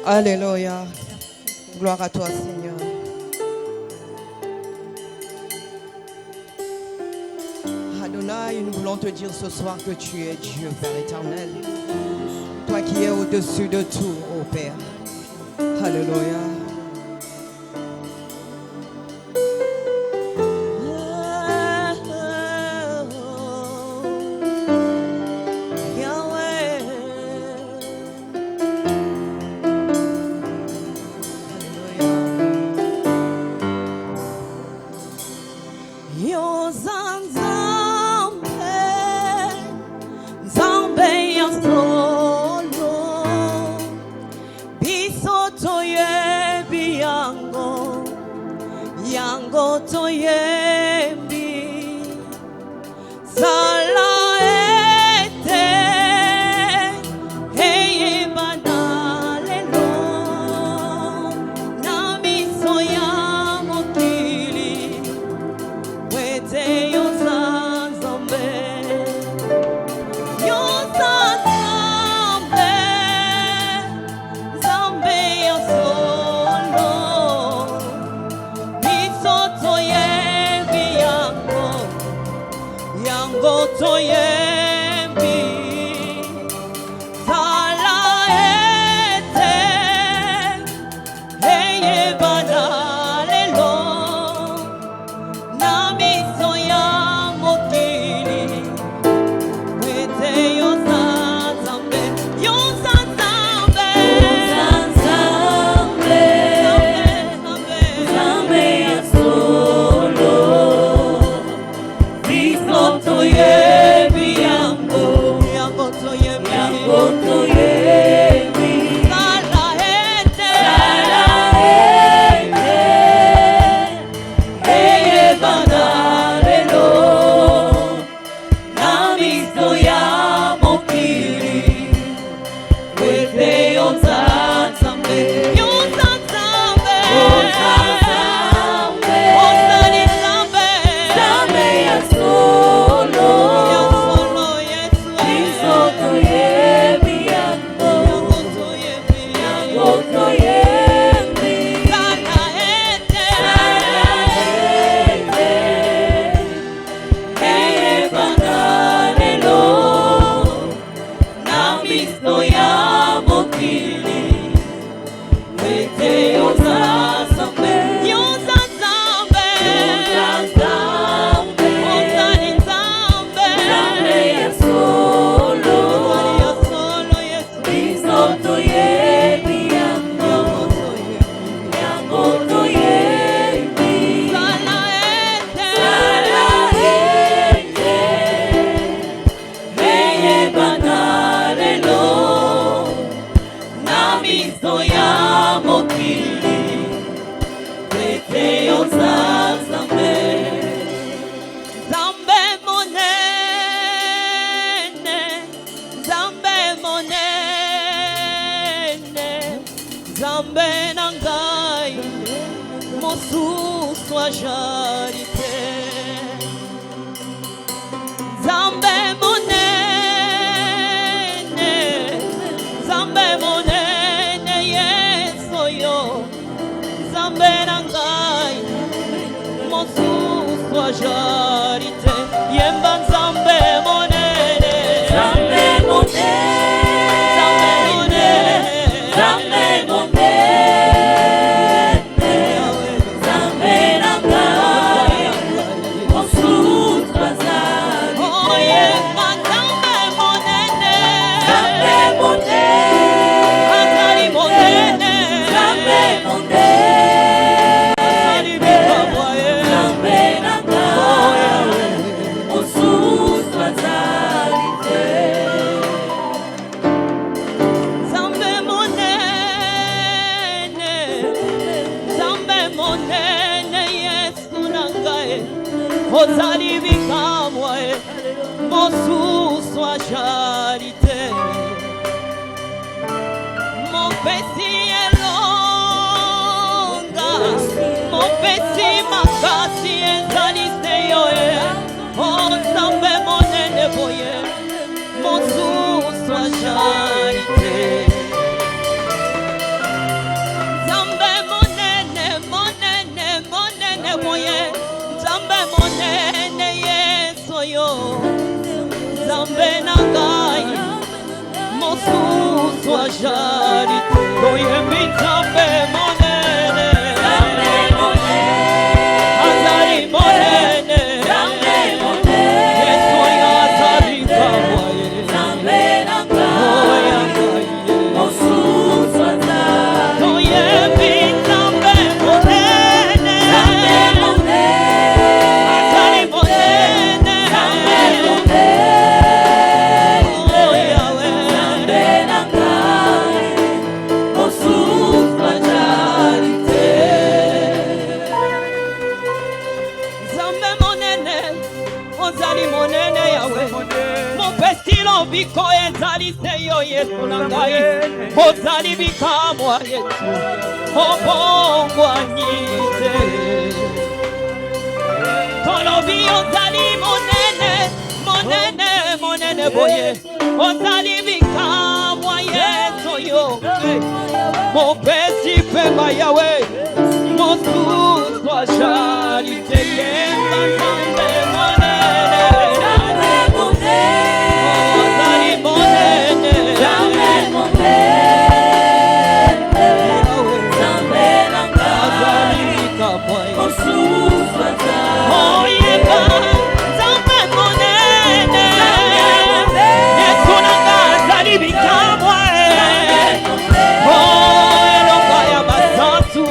Alléluia. Gloire à toi, Seigneur. Adonai, nous voulons te dire ce soir que tu es Dieu, Père éternel. Toi qui es au-dessus de tout, ô Père. Alléluia. yo Zambe nangai Mosu swa jari Koye mi zambe monene Azari monene Yeso ya azari kawaye Oya kaye Koye mi zambe monene Azari monene Oya Zambe monene Ozali monene yawe Mon pestilo biko ezali seyo yesu nangai Ozali bikamwa yesu Obongwa nyite Tolobi ozali monene Monene monene boye Ozali bikamwa yesu yo Mon pesti pemba yawe Mon sous charité yemba zambe monene Ozali monene Azali bikamwa yesu Oyemba zambe monene Yesu nanga azali bikamwa Elonga ya basantu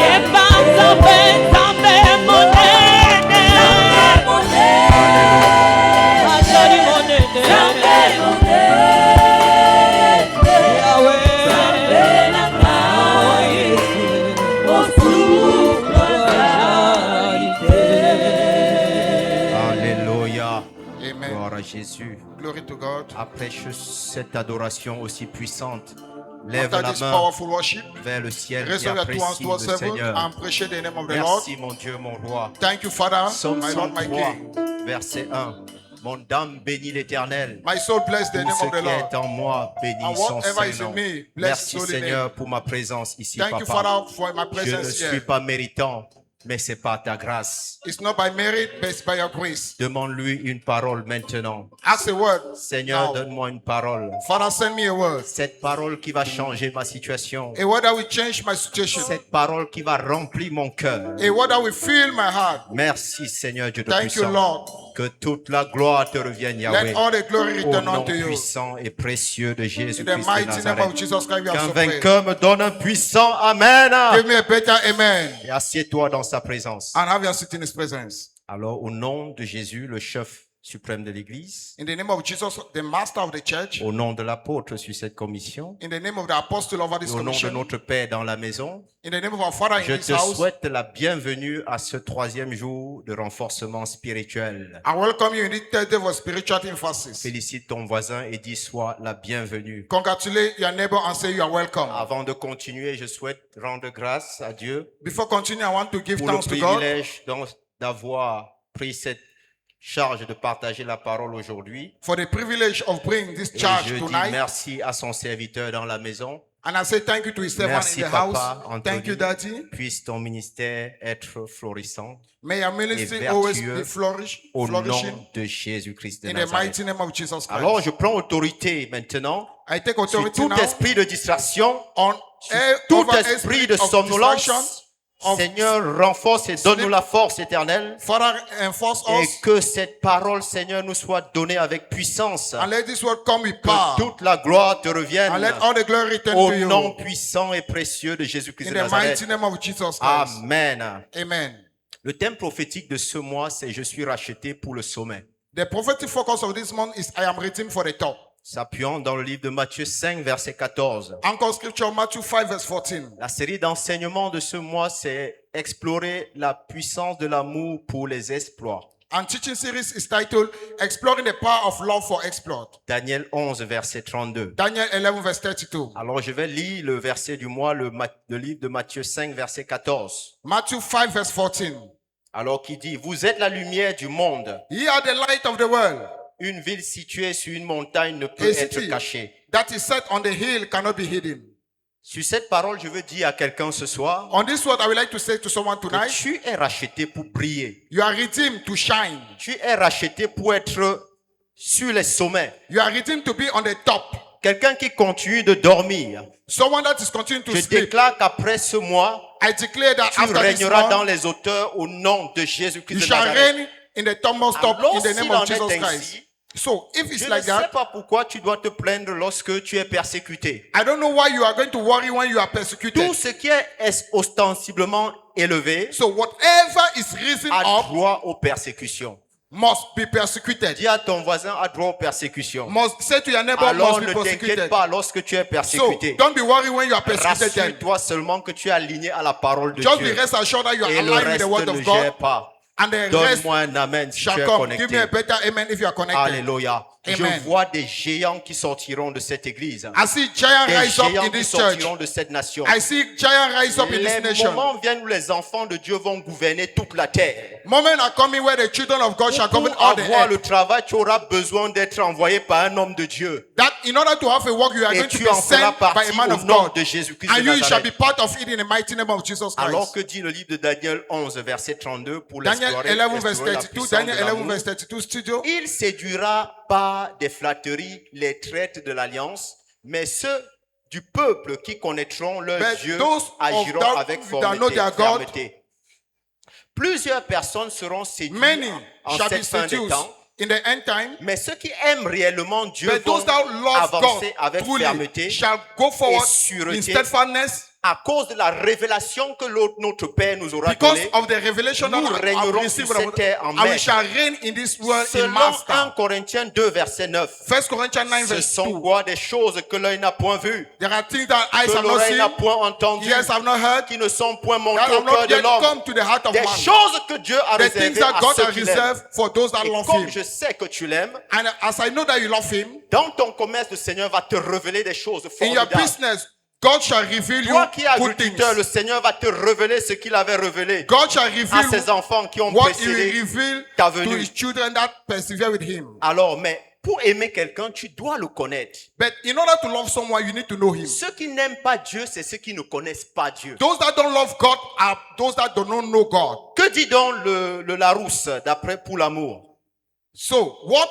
Yemba zambe zambe monene Azali monene Alléluia. Amen. Gloire à Jésus. Glory to God. Après cette adoration aussi puissante, lève After la this main powerful worship, vers le ciel et raise your two hands apprécie towards le heaven Seigneur. and appreciate the name of the Lord. Merci mon Dieu, mon roi. Thank you, Father, Psaume my Lord, my 103, King. verset 1. Mon âme bénit l'Éternel. My soul bless the Tout name ce of the qui Lord. est en moi bénit And son whatever is Saint-Nom. in me, bless Merci His holy Seigneur name. pour ma présence ici, Thank you, Papa. Father, for my Je ne presence suis here. pas méritant, mais c'est par ta grâce. It's not by merit, but it's by your grace. Demande-lui une parole maintenant. Ask a word. Seigneur, Now, donne-moi une parole. Father, send me a word. Cette parole qui va changer ma situation. A word that will change my situation. Cette parole qui va remplir mon cœur. A word that will fill my heart. Merci Seigneur Dieu Thank you, Tout-Puissant. Lord. Que toute la gloire te revienne, Yahweh. Let all the glory Au return nom unto you. puissant et précieux de In Jésus-Christ the de mighty name of Nazareth. Jesus Christ, we have Qu'un so prayed. vainqueur me donne un puissant Amen. Give me a better amen. Et assieds-toi dans sa présence. And have your seat in His presence. Alors, au nom de Jésus, le chef suprême de l'Église, In the name of Jesus, the master of the church. au nom de l'apôtre sur cette commission, In the name of the apostle over this au nom de commission. notre Père dans la maison, In the name of our Father je in this te house. souhaite la bienvenue à ce 3e jour de renforcement spirituel. I welcome you in this third day of spiritual emphasis. Félicite ton voisin et dis sois la bienvenue. Congratulate your neighbor and say you are welcome. Avant de continuer, je souhaite rendre grâce à Dieu Before continuing, I want to give pour le thanks to God privilège d'avoir pris cette charge de partager la parole aujourd'hui. for the privilege of bringing this Et charge je dis tonight. merci à son serviteur dans la maison. And I say thank you to his servant Merci in the Papa, house. Thank you, Anthony. Daddy. Puisse ton ministère être florissant May your ministry et always vertueux be au flourishing nom de Jésus-Christ de in the Nazareth. mighty name of Jesus Alors Christ. je prends autorité maintenant I take sur authority tout now esprit de distraction, on sur tout over esprit spirit de of somnolence. distraction, of Seigneur, renforce et donne-nous la force éternelle. Father, enforce Et us que cette parole, Seigneur, nous soit donnée avec puissance. and let this word come with Que power toute la gloire te revienne. and let all the glory return Au to you nom puissant et précieux de Jésus-Christ in de the Nazareth. mighty name of Jesus Christ. Amen. Amen. Le thème prophétique de ce mois, c'est « Je suis racheté pour le sommet ». The prophetic focus of this month is I am written for the top. S'appuyant dans le livre de Matthieu 5, verset 14. Anchor scripture Matthew 5 verse 14. La série d'enseignements de ce mois, c'est « Explorer la puissance de l'amour pour les exploits ». And teaching series is titled Exploring the Power of Love for Exploit. Daniel 11, verset 32. Daniel 11 verse 32. Alors, je vais lire le verset du mois, le livre de Matthieu 5, verset 14. Matthew 5 verse 14. Alors, qui dit, vous êtes la lumière du monde. Ye are the light of the world. Une ville située sur une montagne ne peut A être city cachée. that is set on the hill cannot be hidden. Sur cette parole, je veux dire à quelqu'un ce soir On this word, I would like to say to someone que tonight, tu es racheté pour briller. you are redeemed to shine. Tu es racheté pour être sur les sommets. You are redeemed to be on the top. Quelqu'un qui continue de dormir. Someone that is continuing to Je sleep. déclare qu'après ce mois, I declare that tu after this régneras dans month, les hauteurs au nom de you Jésus-Christ de shall Nazareth. reign in the topmost top Alors, in the s'il name en of est Jesus ainsi, Christ. So, if it's Je ne like sais that, pas pourquoi tu dois te plaindre lorsque tu es persécuté. I don't know why you are going to worry when you are persecuted. Tout ce qui est ostensiblement élevé So, whatever is risen a up droit aux persécutions. must be persecuted. Dis à ton voisin a droit aux persécutions. Must say to your neighbor, Alors must ne be t'inquiète persecuted. pas lorsque tu es So, persécuté. don't be worried when you are persecuted then. Rassure-toi seulement que tu es aligné à la parole de Just be Dieu. rest assured that you are Et le aligned with the reste word ne of God. gère pas. And the rest Donne-moi un amen si tu shall es come. Give me a connecté. better amen if you are connected. Alléluia. Je Amen. vois des géants qui sortiront de cette église. I see giants Des rise up géants in qui this church. sortiront de cette nation. I see giants rise up in this Les nation. moments viennent où les enfants de Dieu vont gouverner toute la terre. Moments are coming where the children of God shall Pour govern all the avoir earth. le travail, tu auras besoin d'être envoyé par un homme de Dieu. That in order to have a work, you are Et going to tu be en feras sent by a partie man au of nom God. de Jésus-Christ de And you shall be Nazareth. part of it in the mighty name of Jesus Alors Christ. que dit le livre de Daniel 11, verset 32, pour Daniel l'explorer, 11 verse explorer la 32. puissance Daniel de 11 l'amour. verse 32 studio. Il séduira par des flatteries les traites de l'alliance, mais ceux du peuple qui connaîtront leur But Dieu those of agiront that avec that know their God, fermeté. Plusieurs personnes seront séduites many en shall be cette fin des seduced temps, in the end time. mais ceux qui aiment réellement Dieu But vont those that love God avancer avec truly fermeté shall go forward et sûreté. in steadfastness à cause de la révélation que notre Père nous aura because donnée. of the revelation that Nous I have régnerons received sur cette terre en and we maître. shall reign in this world in Selon 1 master. Corinthiens 2, verset 9, 1 Corinthians 9 ce verse sont 2. quoi des choses que l'œil n'a point vues, There are things that eyes que have not l'oreille n'a seen, point entendues, ears have not heard, qui ne sont point that montées have au cœur not de yet l'homme. come to the heart of Des man. choses que Dieu a The things réservées that à God ceux has qui l'aiment. reserved for those that Et love comme Him. je sais que tu l'aimes, And as I know that you love Him, dans ton commerce, le Seigneur va te révéler des choses in your formidables. business, God shall reveal you Toi qui es good things. agriculteur, le Seigneur va te révéler ce qu'il avait révélé God shall à reveal ses enfants qui ont what He précédé will reveal ta to venue. His children that persevere with Him. Alors, mais pour aimer quelqu'un, tu dois le connaître. But in order to love someone, you need to know Him. Ceux qui n'aiment pas Dieu, c'est ceux qui ne connaissent pas Dieu. Those that don't love God are those that do not know God. Que dit donc le Larousse d'après pour l'amour? So, what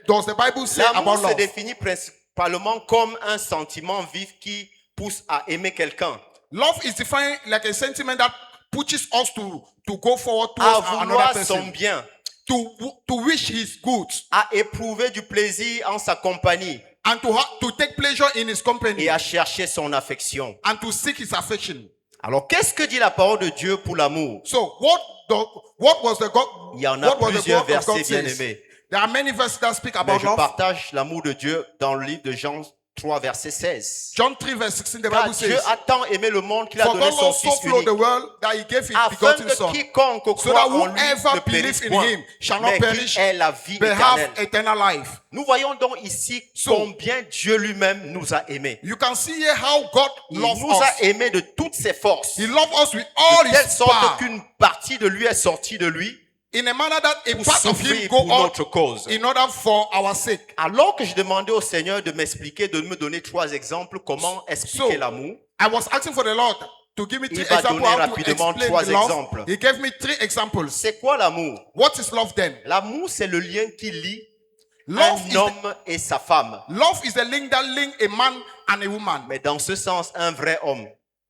does the Bible say L'amour about se love? définit principalement comme un sentiment vif qui pousse à aimer quelqu'un, Love is defined like a sentiment that pushes us to go forward à towards another vouloir son person, bien, to wish His good, à éprouver du plaisir en sa compagnie and to take pleasure in His company, et à chercher son affection. and to seek His affection. Alors, qu'est-ce que dit la parole de Dieu pour l'amour? So, what was the God? Il y en a What was the plusieurs God of God versets bien says? aimés. There are many verses that speak Mais about je love. partage l'amour de Dieu dans le livre de Jean 3, verset 16. John 3 verse 16, the Car Bible Dieu says, a tant aimé le monde qu'il a "For donné God son loved so Fils loved unique, the world that He gave His afin begotten que Son, quiconque so croit that en lui whoever ne périsse believes in point, Him shall not mais perish, qu'il ait la vie but have éternelle. eternal life." Nous voyons donc ici So- combien Dieu lui-même nous a aimés. You can see here how God Il loves nous a us. aimés de toutes ses forces, He loved us with all de telle His sorte power, qu'une partie de lui est sortie de lui in a manner that a pour part of Him souffrir go pour out notre cause. in order for our sake. Alors que je demandais au Seigneur de m'expliquer, de me donner 3 exemples, comment expliquer So, l'amour. I was asking for the Lord to give me 3 Il va examples donner how to rapidement explain 3 the love. exemples. He gave me 3 examples. C'est quoi l'amour? What is love then? L'amour, c'est le lien qui lie Love un is, homme et sa femme. love is the link that link a man and a woman. Mais dans ce sens, un vrai homme,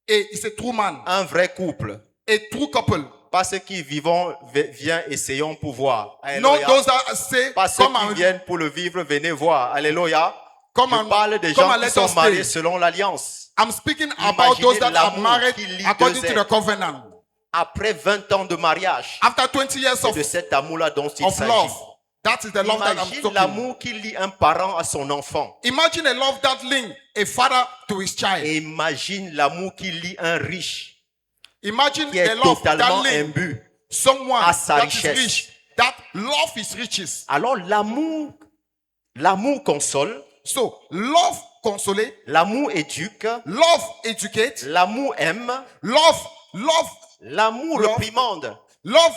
It's a true man, un vrai couple. a true couple. Pas ceux qui vivons, viens, essayons pour voir. Not Alléluia. those that say, Pas ceux come qui and, viennent pour le vivre, venez voir. Alléluia. come Je and, parle des come gens and qui let sont us mariés stay. selon l'alliance. I'm speaking about Imaginez those that are l'amour married qui lie according deux to the covenant. Après 20 ans de mariage, After 20 years c'est de cet amour-là dont il of s'agit. love, that is the love that I'm Imagine talking. l'amour qui lie un parent à son enfant. Imagine a love that link a father to his child. Et imagine l'amour qui lie un riche Imagine qui est a love that totalement link imbu someone à sa that richesse. is rich. That love is riches. Alors l'amour console, So love console, l'amour éduque, love educate, l'amour aime, love l'amour Love. réprimande. love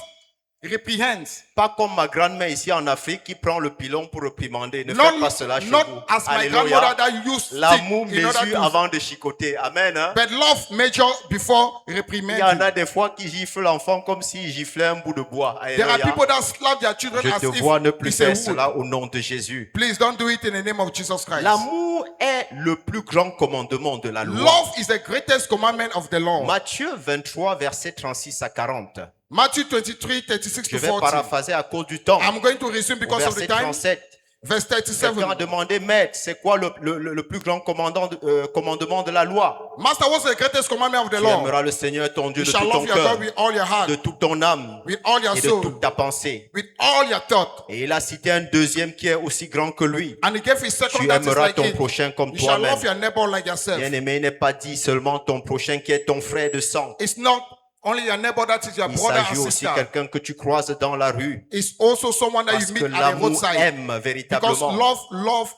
reprehends. Pas comme ma grand-mère ici en Afrique qui prend le pilon pour réprimander. Ne Not, faites pas cela chez not vous. as my Alléluia. grandmother that used stick L'amour in order mesure to, avant de chicoter. Amen. Hein? but love measure before Il y en reprimanding. a des fois qui giflent l'enfant comme s'il giflait un bout de bois. There are Alléluia. people that slap their children Je as te vois ne if plus it's a faire wood. cela au nom de Jésus. Please don't do it in the name of Jesus Christ. L'amour est le plus grand commandement de la loi. Love is the greatest commandment of the law. Matthieu 23, versets 36 à 40. Matthew 23, 36 Je to vais 40. paraphraser à cause du temps. I'm going to resume Au because of the verset time. 37. Verse Quelqu'un a 37. demandé, maître, c'est quoi le plus grand commandement de la loi? Master, what's the greatest commandment of the Tu law? aimeras le Seigneur ton Dieu You de shall tout ton love your God cœur, with all your heart, de toute ton âme with all your et de soul, toute ta pensée. with all your thought. Et il a cité un deuxième qui est aussi grand que lui. And he gave his second Tu that is aimeras like ton it. prochain comme You shall toi-même. love your neighbor like yourself. Bien-aimé, il n'est pas dit seulement ton prochain qui est ton frère de sang. It's not only your neighbor that is your Il brother s'agit and aussi sister. quelqu'un que tu croises dans la rue. It's also someone that Parce you que meet at the l'amour roadside. aime Because véritablement. love,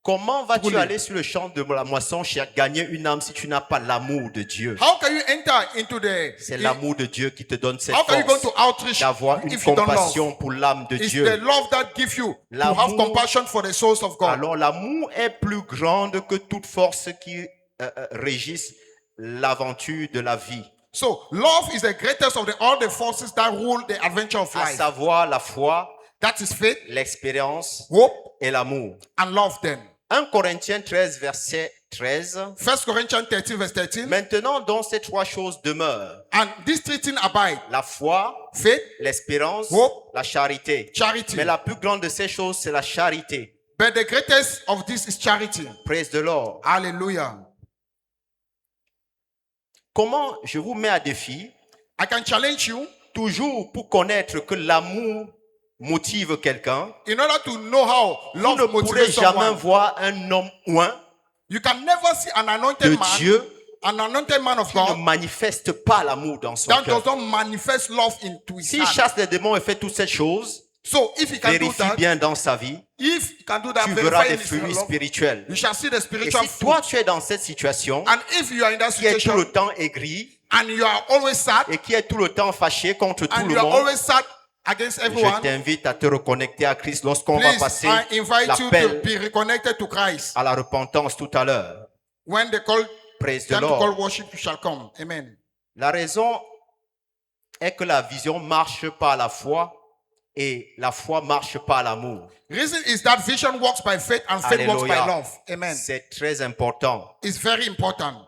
Comment vas-tu Truly. aller sur le champ de la moisson chercher gagner une âme si tu n'as pas l'amour de Dieu? how can you enter into the... C'est l'amour de Dieu qui te donne cette How can you go force to outreach d'avoir une if you don't love? compassion pour l'âme de It's Dieu. the love that gives you to have L'amour- compassion for the souls of God. Alors l'amour est plus grand que toute force qui régisse l'aventure de la vie, So love is the greatest of all the forces that rule the adventure of à life. savoir la foi, That is faith, l'expérience hope, et l'amour. and love them. 1 Corinthiens 13, verset 13. 1 Corinthians 13 verse 13. Maintenant, donc, ces trois choses demeurent. And these three things abide. La foi, Faith, l'espérance, Hope. la charité. charity. Mais la plus grande de ces choses, c'est la charité. But the greatest of this is charity. Praise the Lord. Hallelujah. Comment je vous mets à défi, I can challenge you toujours pour connaître que l'amour motive quelqu'un. in order to know how Vous love ne pourrez motivates jamais someone. voir un homme ou un You can never see an anointed de man, Dieu an anointed man of qui ne God manifeste pas l'amour dans son that cœur. does not manifest love into his S'il heart. chasse les démons et fait toutes ces choses, So if he can do vérifie that, bien dans sa vie, if he can do that, tu verras verify des in his fruits love, spirituels. you shall see the Et spiritual si fruit. toi tu es dans cette situation, And if you are in that qui est tout situation le temps aigri and you are always sad et qui est tout le temps fâché contre tout and le you are monde, always sad against je everyone, t'invite à te reconnecter à Christ lorsqu'on va please, passer I invite you to l'appel be reconnected to Christ. à la repentance tout à l'heure. When they call Praise the time to call Lord. worship, you shall come. Amen. La raison est que la vision marche par la foi et la foi marche par l'amour. Reason is that vision works by faith and faith works by Alléluia. love. Amen. C'est très important. It's very important.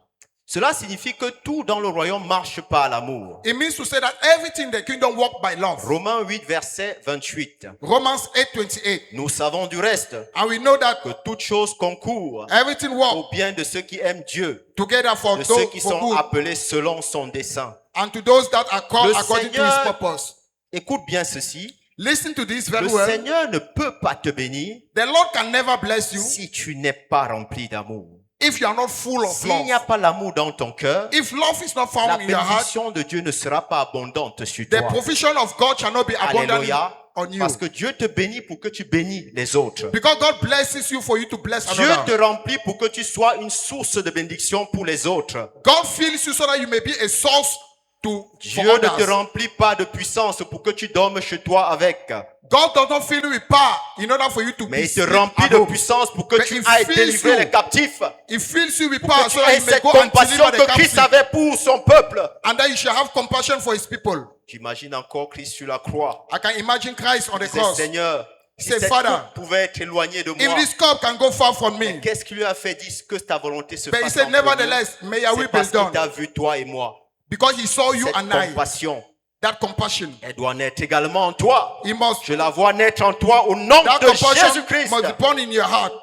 Cela signifie que tout dans le royaume marche par l'amour. It means to say that everything in the kingdom works by love. Romains 8, verset 28. Romans 8:28. Nous savons du reste And we know that que toute chose concourt everything works au bien de ceux qui aiment Dieu, together for de ceux those qui for sont good appelés selon son dessein. and to those that are called Le according to his Seigneur- purpose. Écoute bien ceci. Listen to this Le very well. Seigneur ne peut pas te bénir The Lord can never bless you si tu n'es pas rempli d'amour. if you are not full of S'il n'y a love. pas l'amour dans ton cœur, If love is not la found in your heart, bénédiction de Dieu ne sera pas abondante sur the toi. provision of God shall not be abundant Alléluia. on you. Parce que Dieu te bénit pour que tu bénis les autres. Because God blesses you for you to bless Dieu te another. remplit pour que tu sois une source de bénédiction pour les autres. God fills you so that you may be a source to for Dieu ne te others. remplit pas de puissance pour que tu dormes chez toi avec. God does not fill you with power in order for you to Mais be il te sleep remplit at de home. puissance pour que But tu it ailles fills délivrer you. les captifs. It fills you with Pour power que so tu that aies you may cette go and compassion deliver the que Christ captive. avait pour son peuple. And that you shall have compassion for his people. J'imagine encore Christ sur la croix. I can imagine Christ on the Il disait, cross. Seigneur, si Say, cette Father, coupe pouvait être éloignée de If moi, this cup can go far from me. qu'est-ce qui lui a fait dire que ta volonté se But he fasse said, en premier? nevertheless, may your will C'est be parce qu'il done. t'a vu toi et moi. Because he saw you Cette and I. compassion, That compassion. elle doit naître également en toi. He must, Je la vois naître en toi au nom that de compassion Jésus-Christ. must be born in your heart.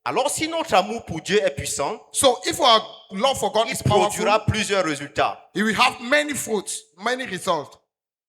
Alors si notre amour pour Dieu est puissant, So if our love for God il is powerful, produira plusieurs résultats. it will have many fruits, many results.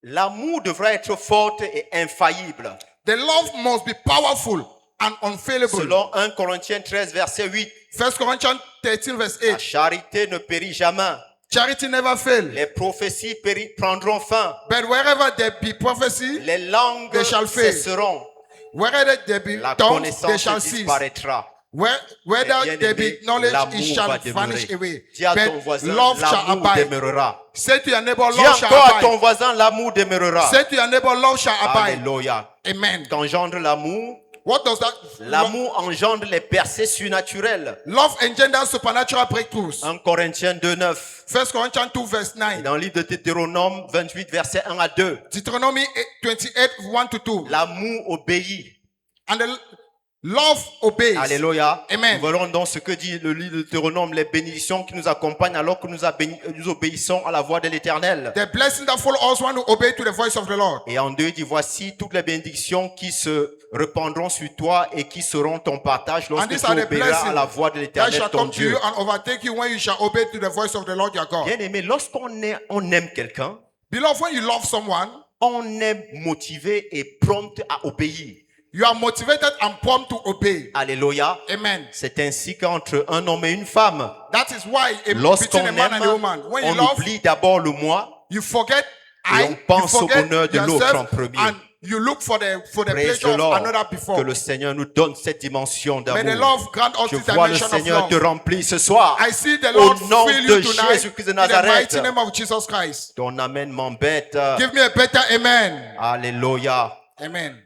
L'amour devra être fort et infaillible. The love must be powerful and unfailable. Selon 1 Corinthiens 13, verset 8, 1 Corinthians 13 verse la 8. charité ne périt jamais. Charity never fails. Les prophéties prendront fin. But wherever there be prophecy, Les langues They shall fail. cesseront. wherever there be La tongues, they connaissance shall cease. disparaîtra. Whether bien there aimé, be knowledge, it l'amour shall va vanish demeurer. away. Dis à ton But voisin, love shall l'amour abide. demeurera. Say to your neighbor, Dis love shall encore à ton abide. voisin, l'amour demeurera. Say to your neighbor, love shall abide. Alléluia. Amen. Qu'engendre l'amour? What does that? L'amour engendre les percées surnaturelles. Love engenders supernatural breakthroughs. 1 Corinthiens 2:9. 1 Corinthians 2 verse 9. Dans le livre de Deutéronome 28, versets 1 à 2. Deuteronomy 28, 1 to 2. L'amour obéit. And the love obeys. Alléluia. Amen. Nous voyons donc ce que dit le livre de Deutéronome, les bénédictions qui nous accompagnent alors que nous obéissons à la voix de l'Éternel. The blessing that follow us when we obey to the voice of the Lord. Et en 2, il dit, voici toutes les bénédictions qui se répandront sur toi et qui seront ton partage And lorsque these tu are the obéiras à la blessings voix de that l'Éternel shall ton come to you Dieu. and overtake you when you shall obey to the voice of the Lord your God. Bien aimé, lorsqu'on aime quelqu'un, Beloved, when you love someone, on est motivé et prompt à obéir. you are motivated and prompt to obey. Alléluia. Amen. C'est ainsi qu'entre un homme et une femme, That is why lorsqu'on between a man and a aime, woman, when you on love, oublie d'abord le moi you forget et on you pense au forget bonheur de l'autre en yourself, premier. and you look for the Praise pleasure the of Lord. another Que before. le Seigneur nous donne cette dimension May the d'amour. love grant us Je this vois le dimension of Seigneur te love. remplir ce soir. I see the Au Lord nom fill de you tonight Jésus-Christ de in the Nazareth. mighty name of Jesus Christ. Ton amen m'embête. Give me a better amen. Alléluia. Amen.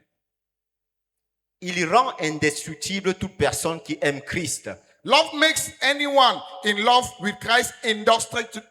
Il rend indestructible toute personne qui aime Christ. Love makes anyone in love with Christ indestructible.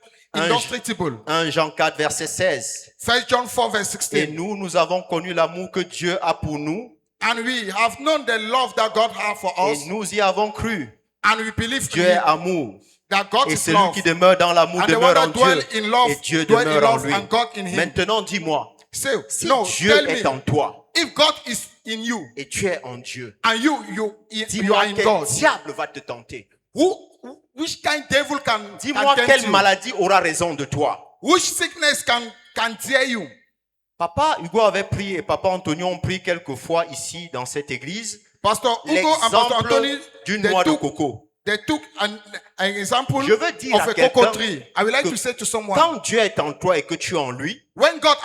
1 Jean 4, verset 16. 1 John 4 verse Et 16. nous avons connu l'amour que Dieu a pour nous And we have known the love that God has for us, et nous y avons cru. and we believe Dieu in est it, amour. that God Et is celui love. qui demeure dans l'amour And the one demeure en that dwell Dieu. in love Et Dieu dwell in demeure en love lui. and God in him. Maintenant, dis-moi, Say, si no, Dieu tell est me, en toi if God is in you et tu es en Dieu, and you are dis-moi in quel God, diable va te tenter. which kind devil can Dis-moi tempt quelle you? maladie aura raison de toi. Which sickness can tear you? Papa Hugo avait pris et Papa Antonio ont pris quelques fois ici dans cette église Pastor Hugo and Pastor Anthony, l'exemple d'une noix de coco. they took an example Je veux dire of à a quelqu'un cocoa tree. I would like que to say to someone, Quand Dieu est en toi et que tu es en lui, when God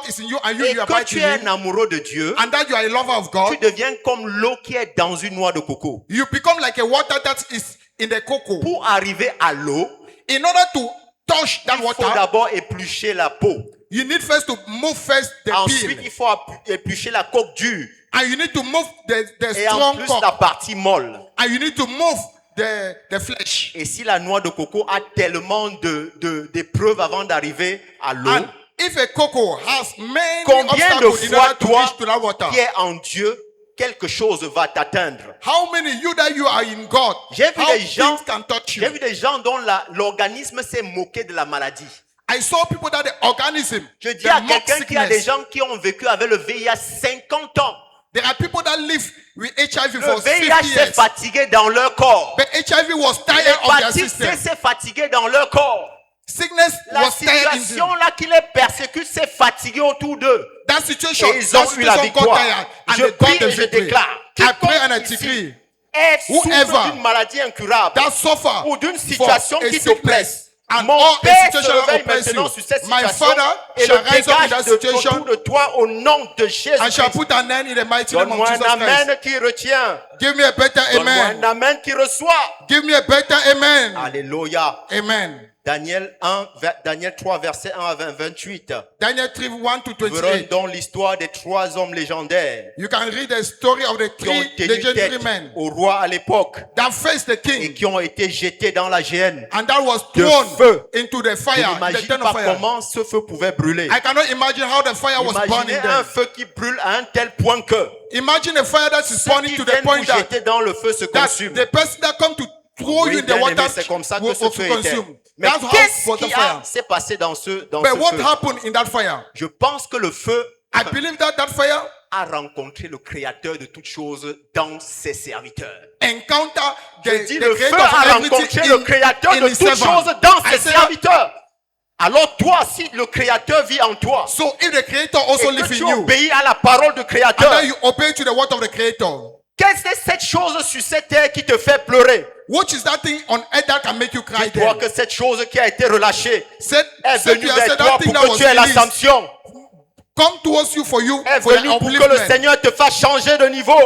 is in you and et you que abide tu in es him, un amoureux de Dieu, and that you are a lover of tu God, deviens comme l'eau qui est dans une noix de coco. you become like a water that is in the cocoa. Pour arriver à l'eau, In order to touch that il faut water, d'abord éplucher la peau. you need first to move first the Ensuite, peel, il faut éplucher la coque dure. and you need to move the Et en strong plus, cock, la partie molle. and you need to move the flesh. Et si la noix de coco a tellement d'épreuves avant d'arriver à l'eau, And if a cocoa has many combien de obstacles in fois order to toi reach to that water, qui es en Dieu, quelque chose va t'atteindre? how many you that you are in God, J'ai vu how des gens- things can touch J'ai you? vu des gens dont l'organisme s'est moqué de la maladie. I saw people that the organism, Je dis they à mock quelqu'un qu'il y a des sickness. gens qui ont vécu avec le VIH 50 ans. There are people that live with HIV Le for 50 VIH s'est years, fatigué dans leur corps. but HIV was tired of their L'hépatite C system. s'est fatigué dans leur corps. Sickness La was tired in situation them. là qui les persécute s'est fatiguée autour d'eux. That situation, Et ils ont that eu la situation got victoire. tired, and Je they prie got the et je victory. déclare. I pray and I Quiconque ici decree souffre Whoever d'une maladie incurable that suffer ou d'une for situation a qui sickness t'oppresse. and Mon all Père a se situation that réveille oppress maintenant you, sur cette my situation Father et le shall rise up in dégage that autour situation de toi au nom de Jésus. and shall put an end in the mighty name of Donne-moi un Jesus Christ. amen qui retient. Give me a better Donne-moi un amen. amen qui reçoit. Give me a better amen. Alléluia. Amen. Daniel 3, verset 1 à 28. Daniel 3, 1 to Nous verrons 28. donc l'histoire des 3 hommes légendaires You can read the story of the qui ont 3 tenu legendary tête men au roi à l'époque that faced the et king, qui ont été jetés dans la géhenne. and that was de thrown feu. into the Je fire, in the n'imagine den of pas fire. comment ce feu pouvait brûler. I cannot imagine how the fire was Imaginez burning un them. feu qui brûle à un tel point que Imagine a fire that is ceux burning qui to the viennent point vous that, jeter dans le feu se that consument. the person that come to throw Oui, you in the bien water aimé, c'est comme ça que will ce feu était. consume. Mais That's how qu'est-ce was the qui fire. s'est passé dans ce But what feu? happened in that fire? Je pense que le feu I believe that that fire a rencontré le créateur de toutes choses dans ses serviteurs. encounter Je the dis, le feu creator of a everything rencontré le créateur in de his toutes servant. choses dans I ses said that- serviteurs. Alors toi, si le créateur vit en toi, So if the creator also et lives que tu in you, obéis à la parole du and créateur, then you obey to the word of the creator, qu'est-ce que cette chose sur cette terre qui te fait pleurer? what is that thing on earth that can make you cry Dis-toi then? que cette chose qui a été relâchée Said, est said venue you vers said toi that thing pour that que was tu aies released l'ascension. come towards you for Est your venue pour que le upliftment. Seigneur te fasse changer de niveau.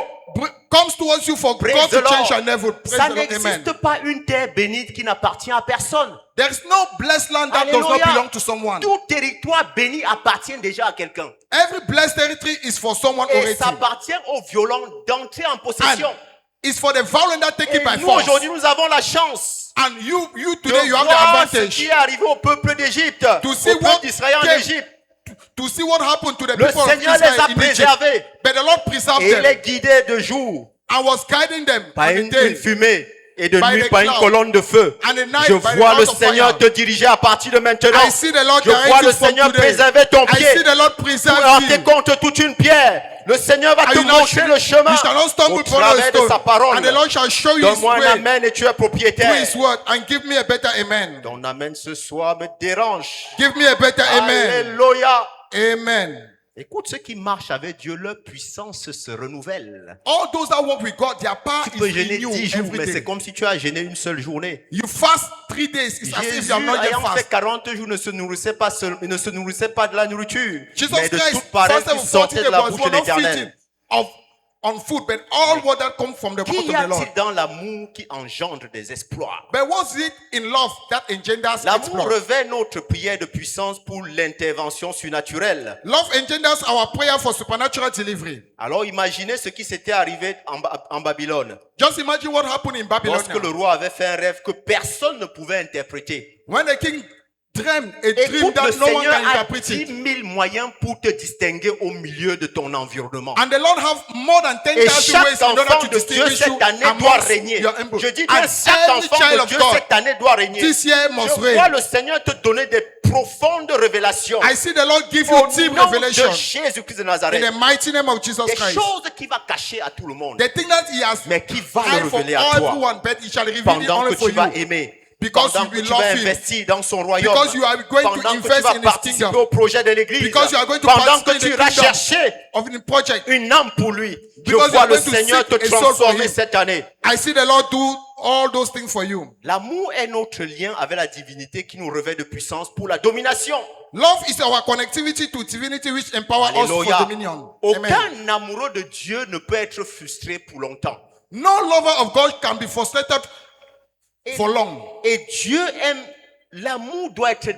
comes towards you for Praise God the to change Lord. your level. Praise Ça the Lord. Amen. n'existe pas une terre bénite qui n'appartient à personne. There is no blessed land that does not Alléluia. belong to someone. Tout territoire béni appartient déjà à quelqu'un. Every blessed territory is for someone Et already. ça appartient aux violents d'entrer en possession. It's for the violent that take Et it by nous, force. aujourd'hui, nous avons la chance And you de today, you have the voir ce advantage qui est arrivé au peuple d'Égypte, To au see peuple what d'Israël en came. Égypte. to see what happened to the Le people of Seigneur les Israel a in Egypt. préservés But the Lord preserved et il them les guidait de jour and was guiding them par on the une day. fumée et de by nuit the par une cloud, colonne de feu. and the night Je by the vois le clouds of Seigneur fire. te diriger à partir de maintenant. I see the Lord Je vois direct le you from Seigneur today. préserver ton I see pied. the Lord Pour preserve heurter you. contre toute une pierre. Le Seigneur va And te you not- montrer le chemin You shall not stumble au upon a travers de stone. sa parole. And the Lord shall show you His Donne-moi un way amen et tu es through propriétaire. His word. And give me a better amen. Ton amen ce soir me dérange. Give me a better amen. Alléluia. Amen. Écoute, ceux qui marchent avec Dieu, leur puissance se renouvelle. All those that walk with God, their power Tu peux is jeûner renewed 10 jours, every mais day. c'est comme si tu as jeûné une seule journée. You fast 3 days. It's as if Jésus, you have not yet ayant fait fasted. 40 jours, ne se nourrissait pas de la nourriture, Jesus mais de Christ toute parole fasted qui for 40 sortait days, de la but bouche he de was not l'Éternel. feeding on food, but all what that comes from the mouth of Qu'y the Lord. a-t-il dans l'amour qui engendre des exploits? But what's it in love that engenders L'amour exploit? revêt notre prière de puissance pour l'intervention surnaturelle. Love engenders our prayer for supernatural delivery. Alors imaginez ce qui s'était arrivé en Babylone. Just imagine what happened in Babylon Lorsque le now. roi avait fait un rêve que personne ne pouvait interpréter. When the king dreamed a dream Écoute, le that no one Seigneur can a interpret 10 it. 000 moyens pour te distinguer au milieu de ton environnement. And the Lord have more than Et 10,000 chaque ways in order enfant to de Dieu distinguish you cette année doit amongst régner. your embryo. Je dis bien And chaque every enfant child de of Dieu God cette année doit régner. this year must Je vois reign. le Seigneur te donner des profondes révélations. I see the Lord give you Au deep nom revelation de Jésus-Christ de in Nazareth. the mighty name of Jesus Des Christ. choses qu'il va cacher à tout le monde. The thing that He has Mais qui va hide le for révéler à toi everyone, but He shall reveal it pendant only que for tu vas you. aimer. Because Pendant you que will tu vas love Him. investir dans son royaume. Because you are going to Pendant que tu invest vas in His participer kingdom. au projet de l'église. Because you are going to Pendant que participate tu in the iras kingdom chercher of the project. une âme pour lui. Je Because you vois are le going to Seigneur te seek a soul for transformer him. cette année. I see the Lord do all those things for you. L'amour est notre lien avec la divinité qui nous revêt de puissance pour la domination. Love is our connectivity to divinity which empower us for Alléluia. dominion. Amen. Aucun amoureux de Dieu ne peut être frustré pour longtemps. No lover of God can be frustrated for long. Et Dieu aime, l'amour doit être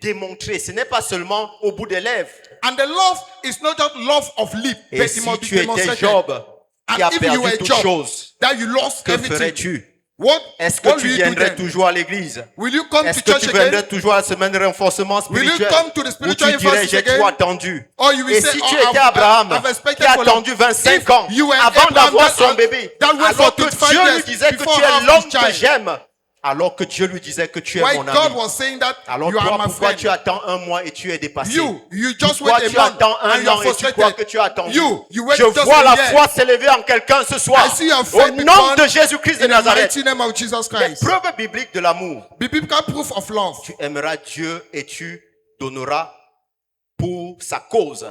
démontré. Ce n'est pas seulement au bout des lèvres. And the love is not just love of lip, Et but it si must be tu étais demonstrated. Job, qui And a if you were perdu toutes Job, choses, that you lost que everything, ferais-tu? what Est-ce que will tu you do viendrais then? toujours à l'église? Will you come Est-ce to que church tu viendrais again? toujours à la semaine de renforcement Will you spirituel? come to the Ou spiritual tu dirais, emphasis j'ai again? trop attendu. Or you will Et say, si oh, tu étais I've Abraham, expected qui a for long. attendu 25 If ans you were avant Abraham d'avoir son that- bébé, that went alors for que 25 Dieu lui years disait que before tu es having l'homme his que child. j'aime, alors que Dieu lui disait que tu es Why mon God ami. was saying that Alors you are toi, my pourquoi friend. tu attends un mois et tu es dépassé? You just Pourquoi wait a tu month attends and un you are an et tu crois frustrated. que tu as attendu? You wait Je just vois a la year. foi s'élever en quelqu'un ce soir. I see your Au faith be nom born de Jésus-Christ de in the Nazareth. mighty name of Jesus Les Christ. preuves bibliques de l'amour. Biblical proof of love. Tu aimeras Dieu et tu donneras pour sa cause.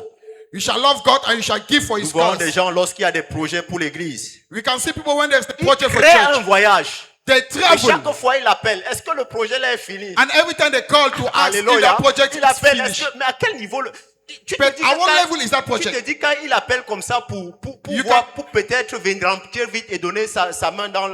You shall love God and you shall give for Nous His voyons cause. des gens lorsqu'il y a des projets pour l'église. We can see people when there's a Ils project for créent un church. voyage. They Et travel. chaque fois, il appelle. Est-ce que le projet là est fini? And every time they call to ask if Alléluia. that project Il is appelle. finished. Mais à quel niveau tu te But dis at que what quand- level is that tu project? te dis quand il appelle comme ça pour You voir, can- pour peut-être venir remplir vite et donner sa main dans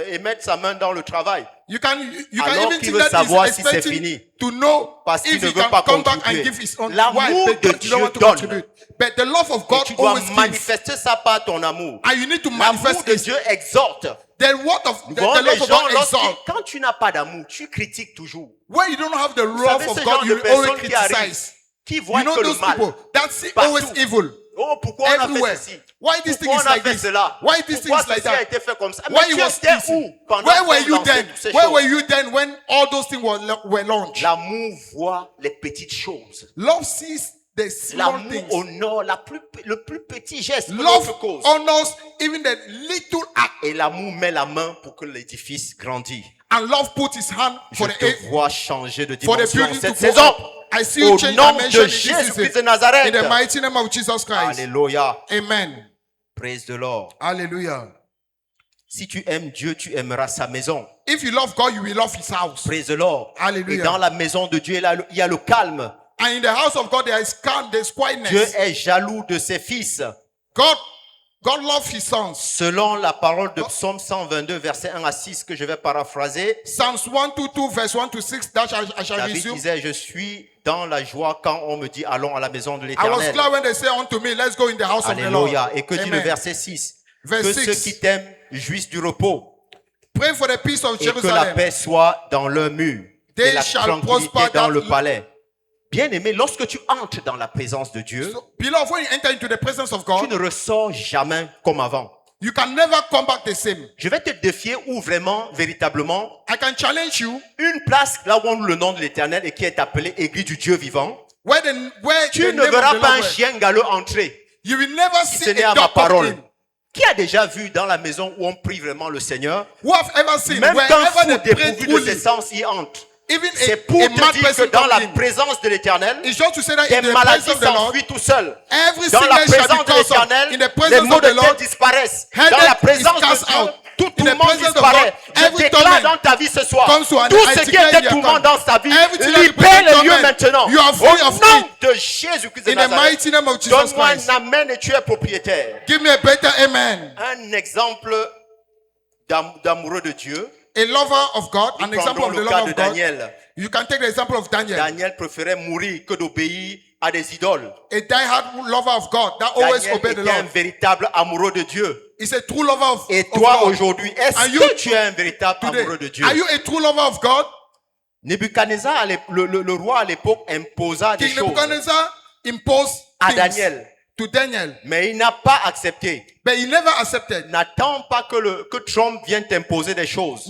et mettre sa main dans le travail. You can Alors even qu'il think veut that savoir he's si c'est expecting fini. to know Parce qu'il if ne he veut can pas come back and contribuer. give his own. L'amour Why? de Because you don't Dieu want to donne. contribute. But the love of Et God tu dois always gives. manifester ça par ton amour. And you need to L'amour manifest de it. Dieu exhorte. The word of the Bon, les love of gens, God exalt. quand tu n'as pas d'amour, tu critiques toujours. When you don't have the Vous love savez, of ce God, genre de you always personnes qui arrivent, criticize. qui voient You know que le those mal. people that see Partout. always evil. Oh, pourquoi on a Everywhere. fait ceci? Why this thing Pourquoi is on a like fait this? cela? Why this thing Pourquoi is like ceci a that? été fait comme ça? Why Mais it tu was étais easy? où pendant Where qu'on were you lançait then? toutes ces Where choses? were you then when all those things were launched? L'amour voit les petites choses. Love sees the small L'amour things. honore le plus petit geste pour Love notre cause. honors even the little act. Et l'amour met la main pour que l'édifice grandisse. And love put his hand Je for the te vois changer de for the dimension building cette to go saison. up. I see you Au change nom dimension de in this Jésus-Christ de season. In Nazareth. the mighty name of Jesus Christ. Alléluia. Amen. Praise the Lord. Hallelujah. Si tu aimes Dieu, tu aimeras sa maison. If you love God, you will love his house. Praise the Lord. Hallelujah. Et dans la maison de Dieu, il y a le calme. And in the house of God, there is calm, there is Dieu quietness. est jaloux de ses fils. God God loves his sons. Selon la parole de Psaume 122, versets 1 à 6, que je vais paraphraser, Psalms 122, verse 1 to 6, that I shall David resume. disait, je suis dans la joie quand on me dit, allons à la maison de I was l'Éternel. glad when they say unto me, let's go in the house of the Lord. Alléluia. Et que dit le Amen. verset 6? Verse Que 6. ceux qui t'aiment jouissent du repos Pray for the peace of et que la Jerusalem. paix soit dans leur mur They et la shall tranquillité prosper dans that- le palais. Bien-aimé, lorsque tu entres dans la présence de Dieu, So, beloved, when you enter into the presence of tu God, ne ressors jamais comme avant. you can never come back the same. Je vais te défier où vraiment, véritablement, I can challenge you une place là où on loue le nom de l'Éternel et qui est appelée Église du Dieu vivant. where Tu the ne name verras of the pas un Lord were. chien galeux entrer. You will never Si see ce n'est a à ma dog come parole. in. Qui a déjà vu dans la maison où on prie vraiment le Seigneur, Who have ever seen même qu'un wherever fou they pray dépourvu de ses truly, sens y entre? even C'est a pour te mad dire que person dans come la in. présence de l'Éternel, It's just to say that tes in the maladies presence of the Lord, s'enfuient tout seuls. every Dans la sickness shall présence be de cast out. l'Éternel, In the les presence maux of de the tête Lord, disparaissent. headache Dans la is présence cast de Dieu, out. tout In the tourment presence of disparaît. God, Je every déclare torment dans ta vie ce soir, comes to an tout end. ce I qui declare était in your tourment come. dans ta vie, Everything that libère-le-lui torment, maintenant. you are free Au of nom it. de Jésus-Christ de In the Nazareth, mighty name of Jesus donne-moi Christ. un amen et tu es propriétaire. Give me a better amen. Un exemple d'amoureux de Dieu. A lover of God, an Nous example prendrons of the le lover cas of de God. Daniel. You can take the example of Daniel. Daniel préférait mourir que d'obéir à des idoles. A die-hard lover of God that always Daniel obeyed the était un Lord. véritable amoureux de Dieu. He's a true lover of Et of toi God. aujourd'hui, est-ce Are you que tu es un véritable Today, amoureux de Dieu? are you a true lover of God? Nebuchadnezzar, le roi à l'époque, imposa des King choses Nebuchadnezzar imposed à things Daniel, to Daniel, mais il n'a pas accepté. but he never accepted. N'attends pas que Trump vienne t'imposer des choses.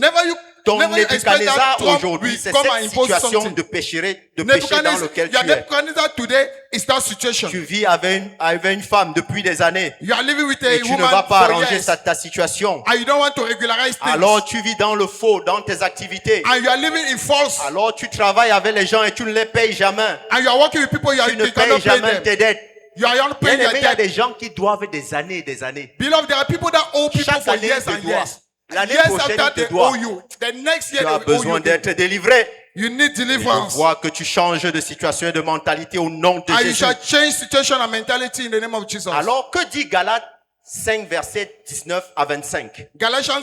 Ton Never you expect Nebuchadnezzar that Trump aujourd'hui, will c'est come and cette impose situation something. de péché dans lequel Your tu es. Nebuchadnezzar today is that situation. Tu vis avec une femme depuis des années You are living with a et tu ne woman vas pas for arranger years, ta situation. and you don't want to regularize things. Alors tu vis dans le faux, dans tes activités. And you are living in false. Alors tu travailles avec les gens et tu ne les payes jamais. And you are working with people Tu ne you cannot payes pay jamais them. tes dettes. You are not Bien paying your aimé, il y a debt. des gens qui doivent des années et des années. Beloved, there are people that owe people Chaque for année, years ils te and doivent. years. L'année Years prochaine, after ils te they doivent. owe you. The next year Tu as they owe besoin you. d'être délivré. You need Je deliverance. vois que tu changes de situation et de mentalité au nom de And you Jésus. shall change situation and mentality in the name of Jesus. Alors, que dit Galates 5, versets 19 à 25? Galatians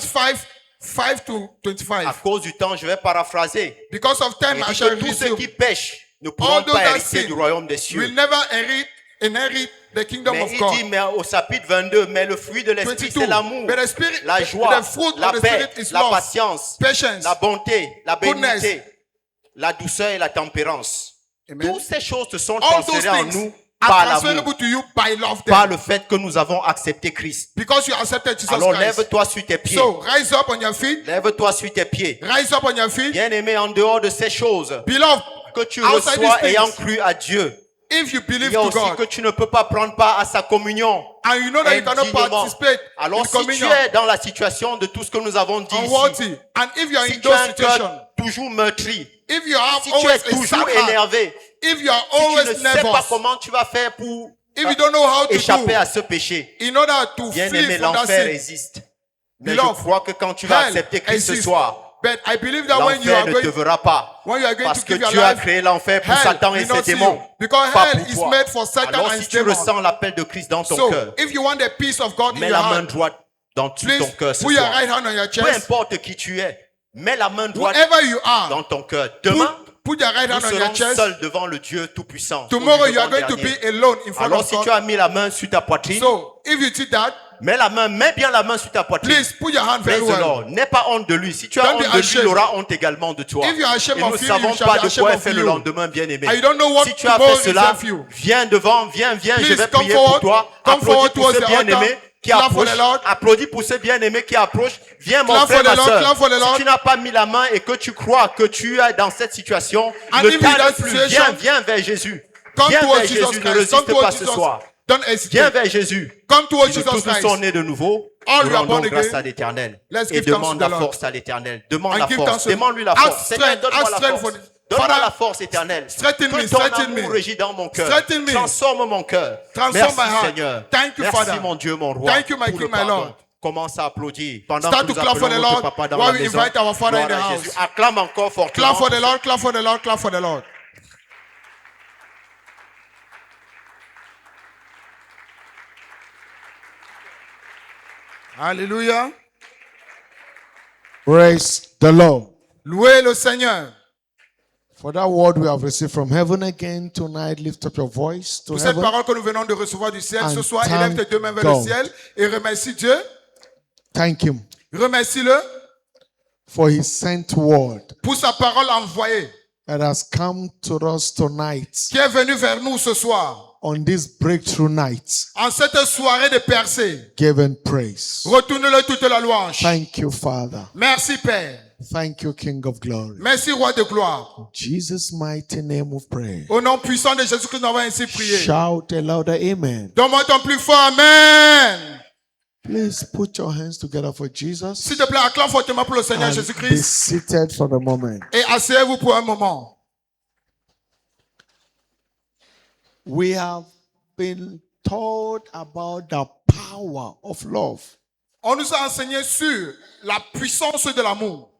5 to 25. À cause du temps, je vais paraphraser. Because of time, Il I dit shall que tous ceux resume. qui pêchent ne All pourront those pas that hériter sin du royaume des will cieux. never inherit the kingdom Mais of il God. dit, mais au chapitre 22, mais le fruit de l'esprit, 22. c'est l'amour, But the spirit, la joie, the fruit la of the paix, spirit is la love, patience, patience, la bonté, la goodness. bénignité, la douceur et la tempérance. Amen. Toutes ces choses te sont All those transférées en things nous are par l'amour, transferable to you by love par them. le fait que nous avons accepté Christ. Because you accepted Jesus Alors Christ. lève-toi sur tes pieds. So rise up on your feet. Lève-toi sur tes pieds. Rise up on your feet. Bien-aimé, en dehors de ces choses Beloved, que tu outside reçois these ayant things, cru à Dieu, if you believe il y a to aussi que God, tu ne peux pas prendre part à sa communion. and you know that you cannot indignement. participate Alors in si tu communion es dans la situation de tout ce que nous avons dit ici, unworthy, and if you are si in tu as those un cœur situations, toujours meurtri, if you have si tu always es a toujours sad heart, énervé, if you are si tu always ne sais pas nervous, comment tu vas faire pour if you don't know how to échapper do à ce péché, in order to bien-aimé, flee from that l'enfer sin, existe. Mais Beloved, je crois que quand tu vas hell accepter Christ ce exists. soir, But I believe that when you l'enfer are ne te going, verra pas. when you are going Parce to que give your Dieu a life, créé l'enfer pour hell Satan et will ses not see démons. you. Because Pas hell pour is toi. made for Satan Alors and si his tu demons. ressens l'appel de Christ dans ton So, cœur, if you want the peace of God in mets your la main heart, droite dans tout ton please cœur ce put your soir. right hand on your Peu chest. importe qui tu es, mets la main droite Wherever you are, dans ton cœur. Demain, put your right nous hand on your serons chest. seuls devant le Dieu Tout-Puissant. Tomorrow au you are jugement going to dernier. be alone in front Alors of si tu God. as mis la main sur ta poitrine, So, if you did that, mets bien la main sur ta poitrine. please put your hand very Praise the well. Lord. N'aie pas honte de lui. Si tu as Don't be honte de lui, ashamed. il aura honte également de toi. If you are ashamed Et nous of ne him, savons you shall pas be de ashamed quoi est of fait le you. lendemain, bien-aimé. And you don't know what Si tu as tomorrow fait cela, reserve you. viens devant, viens, je Please vais come prier pour forward. toi. Come Applaudis forward pour ce towards the altar. bien-aimé qui Clap for approche. the Lord. Applaudis pour ce bien-aimé qui approche. Viens, mon Clap frère, for the ma Lord. soeur. Clap for the Si Lord. tu n'as pas mis la main et que tu crois que tu es dans cette situation, And ne if in tarde that plus. situation, Viens vers Jésus. Come Viens towards vers Jesus Jésus. Ne Christ. Come résiste pas towards ce Jesus. soir. Don't Viens hesitate. vers Jésus. Come towards Si nous Jesus tous nous Christ. sommes nés de nouveau, All nous you are rendons born grâce again. à l'Éternel. Let's Et give thanks demande to la the Lord. force à l'Éternel. Demande And la give force. thanks to Him. Demande-lui la Ask force. Seigneur, strength. donne-moi Ask la strength force. for the- Donne-moi Father, la force éternelle. strengthen me, Que ton strengthen amour me. régit dans mon cœur. Strengthen me. Transforme mon cœur. Transform Merci my heart. Seigneur. Thank you, Merci Father. mon Dieu, mon roi. Thank you, my pour King, le my pardon. Lord. Commence à applaudir. Pendant Start que to nous clap for the appelons notre Lord papa dans while la we maison. invite our Father in Gloire the à house. Jésus. Acclame encore fortement. Clap for the Lord. Clap for the Lord. Clap for the Lord. Alléluia. Praise the Lord. Louez le Seigneur. For that word we have received from heaven again tonight, lift up your voice to Pour cette heaven. parole que nous venons de recevoir du ciel, ce And soir, élève tes thank deux mains vers God. le ciel et remercie Dieu. Thank Him Remercie-le for His sent word pour sa parole envoyée that has come to us tonight qui est venue vers nous ce soir. on this breakthrough night. En cette soirée de percée, Give Him praise. retourne-le toute la louange. Thank you, Father. Merci Père. Thank you, King of Glory. Merci Roi de gloire. In Jesus' mighty name of prayer. Au nom puissant de Jésus-Christ, nous avons ainsi prié. Shout a louder amen. Donne-moi ton plus fort Amen. Please put your hands together for Jesus S'il te plaît, acclame fortement pour le Seigneur and be Jésus-Christ seated for the moment. et asseyez-vous pour un moment. We have been taught about the power of love. On nous a enseigné sur la puissance de l'amour.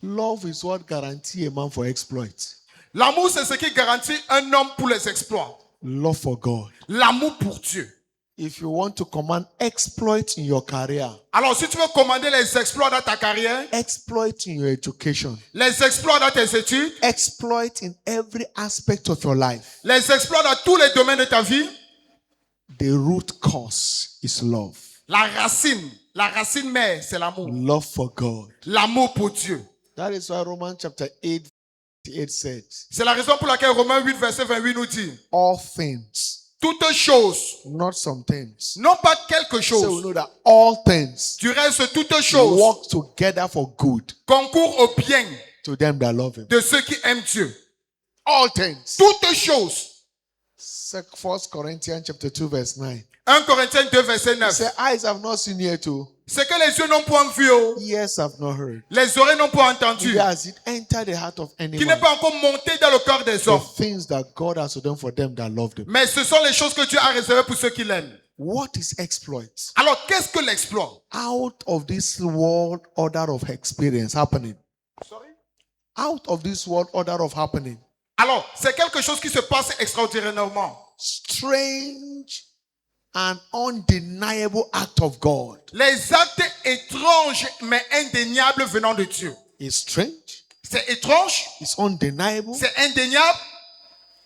Love is what guarantees a man for exploits. L'amour, c'est ce qui garantit un homme pour les exploits. Love for God. L'amour pour Dieu. If you want to command exploits in your career, Alors, si tu veux commander les exploits dans ta carrière, exploit in your education, les exploits dans tes études, exploit in every aspect of your life, les exploits dans tous les domaines de ta vie, the root cause is love. la racine mère, c'est l'amour. Love for God. L'amour pour Dieu. That is why Romans chapter 8, 8 says, C'est la raison pour laquelle Romains 8, verset 28 nous dit, all things, toutes choses, not some things. non pas quelque So we chose, know that all things du reste toutes choses work together for good concourent au bien to them that love Him. de ceux qui aiment Dieu. All things. Toutes choses. 1 Corinthians chapter 2 verse 9. 1 Corinthiens 2, verset He 9. said, eyes have not seen yet too, C'est que les yeux n'ont point vu, oh. ears have not heard. Les oreilles n'ont pas entendu, Neither has it entered the heart of any qui n'est man. pas encore monté dans le cœur des The hommes. things that God has ordained for them that love Him. Mais ce sont les choses que Dieu a réservées pour ceux qui l'aiment. What is exploit? Alors, qu'est-ce que l'exploit? Out of this world order of experience happening. Out of this world order of happening. Alors, c'est quelque chose qui se passe extraordinairement. Strange and undeniable act of God. Les actes étranges mais indéniables venant de Dieu. It's strange. C'est étrange, It's undeniable c'est indéniable.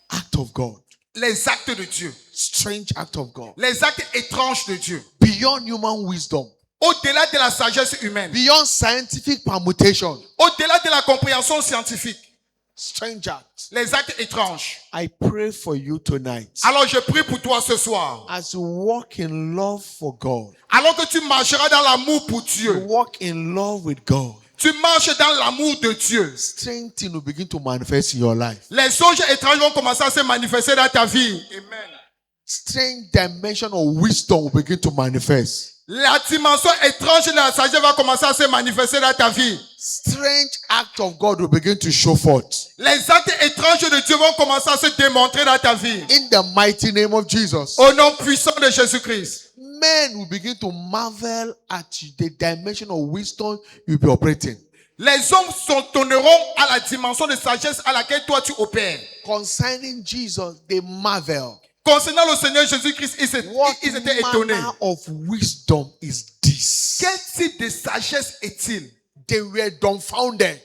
act of God. Les actes de Dieu. Strange act of God. Les actes étranges de Dieu. Beyond human wisdom. Au-delà de la sagesse humaine. Beyond scientific permutation. Au-delà de la compréhension scientifique. Strange acts. Les actes étranges. I pray for you tonight. Alors je prie pour toi ce soir. As you walk in love for God. Alors que tu marcheras dans l'amour pour You Dieu. walk in love with God. Tu marches dans l'amour de Dieu. Strange things will begin to manifest in your life. Les songes étranges vont commencer à se manifester dans ta vie. Amen. Strange dimension of wisdom will begin to manifest. La dimension étrange de la sagesse va commencer à se manifester dans ta vie. Strange act of God will begin to show forth. Les actes étranges de Dieu vont commencer à se démontrer dans ta vie. In the mighty name of Jesus. Au nom puissant de Jésus-Christ. Men will begin to marvel at the dimension of wisdom you'll be operating. Les hommes s'étonneront à la dimension de sagesse à laquelle toi tu opères. Concerning Jesus, they marvel. Concernant le Seigneur Jésus-Christ, What ils étaient étonnés. manner of wisdom is this? Quel type de sagesse est-il? They were dumbfounded.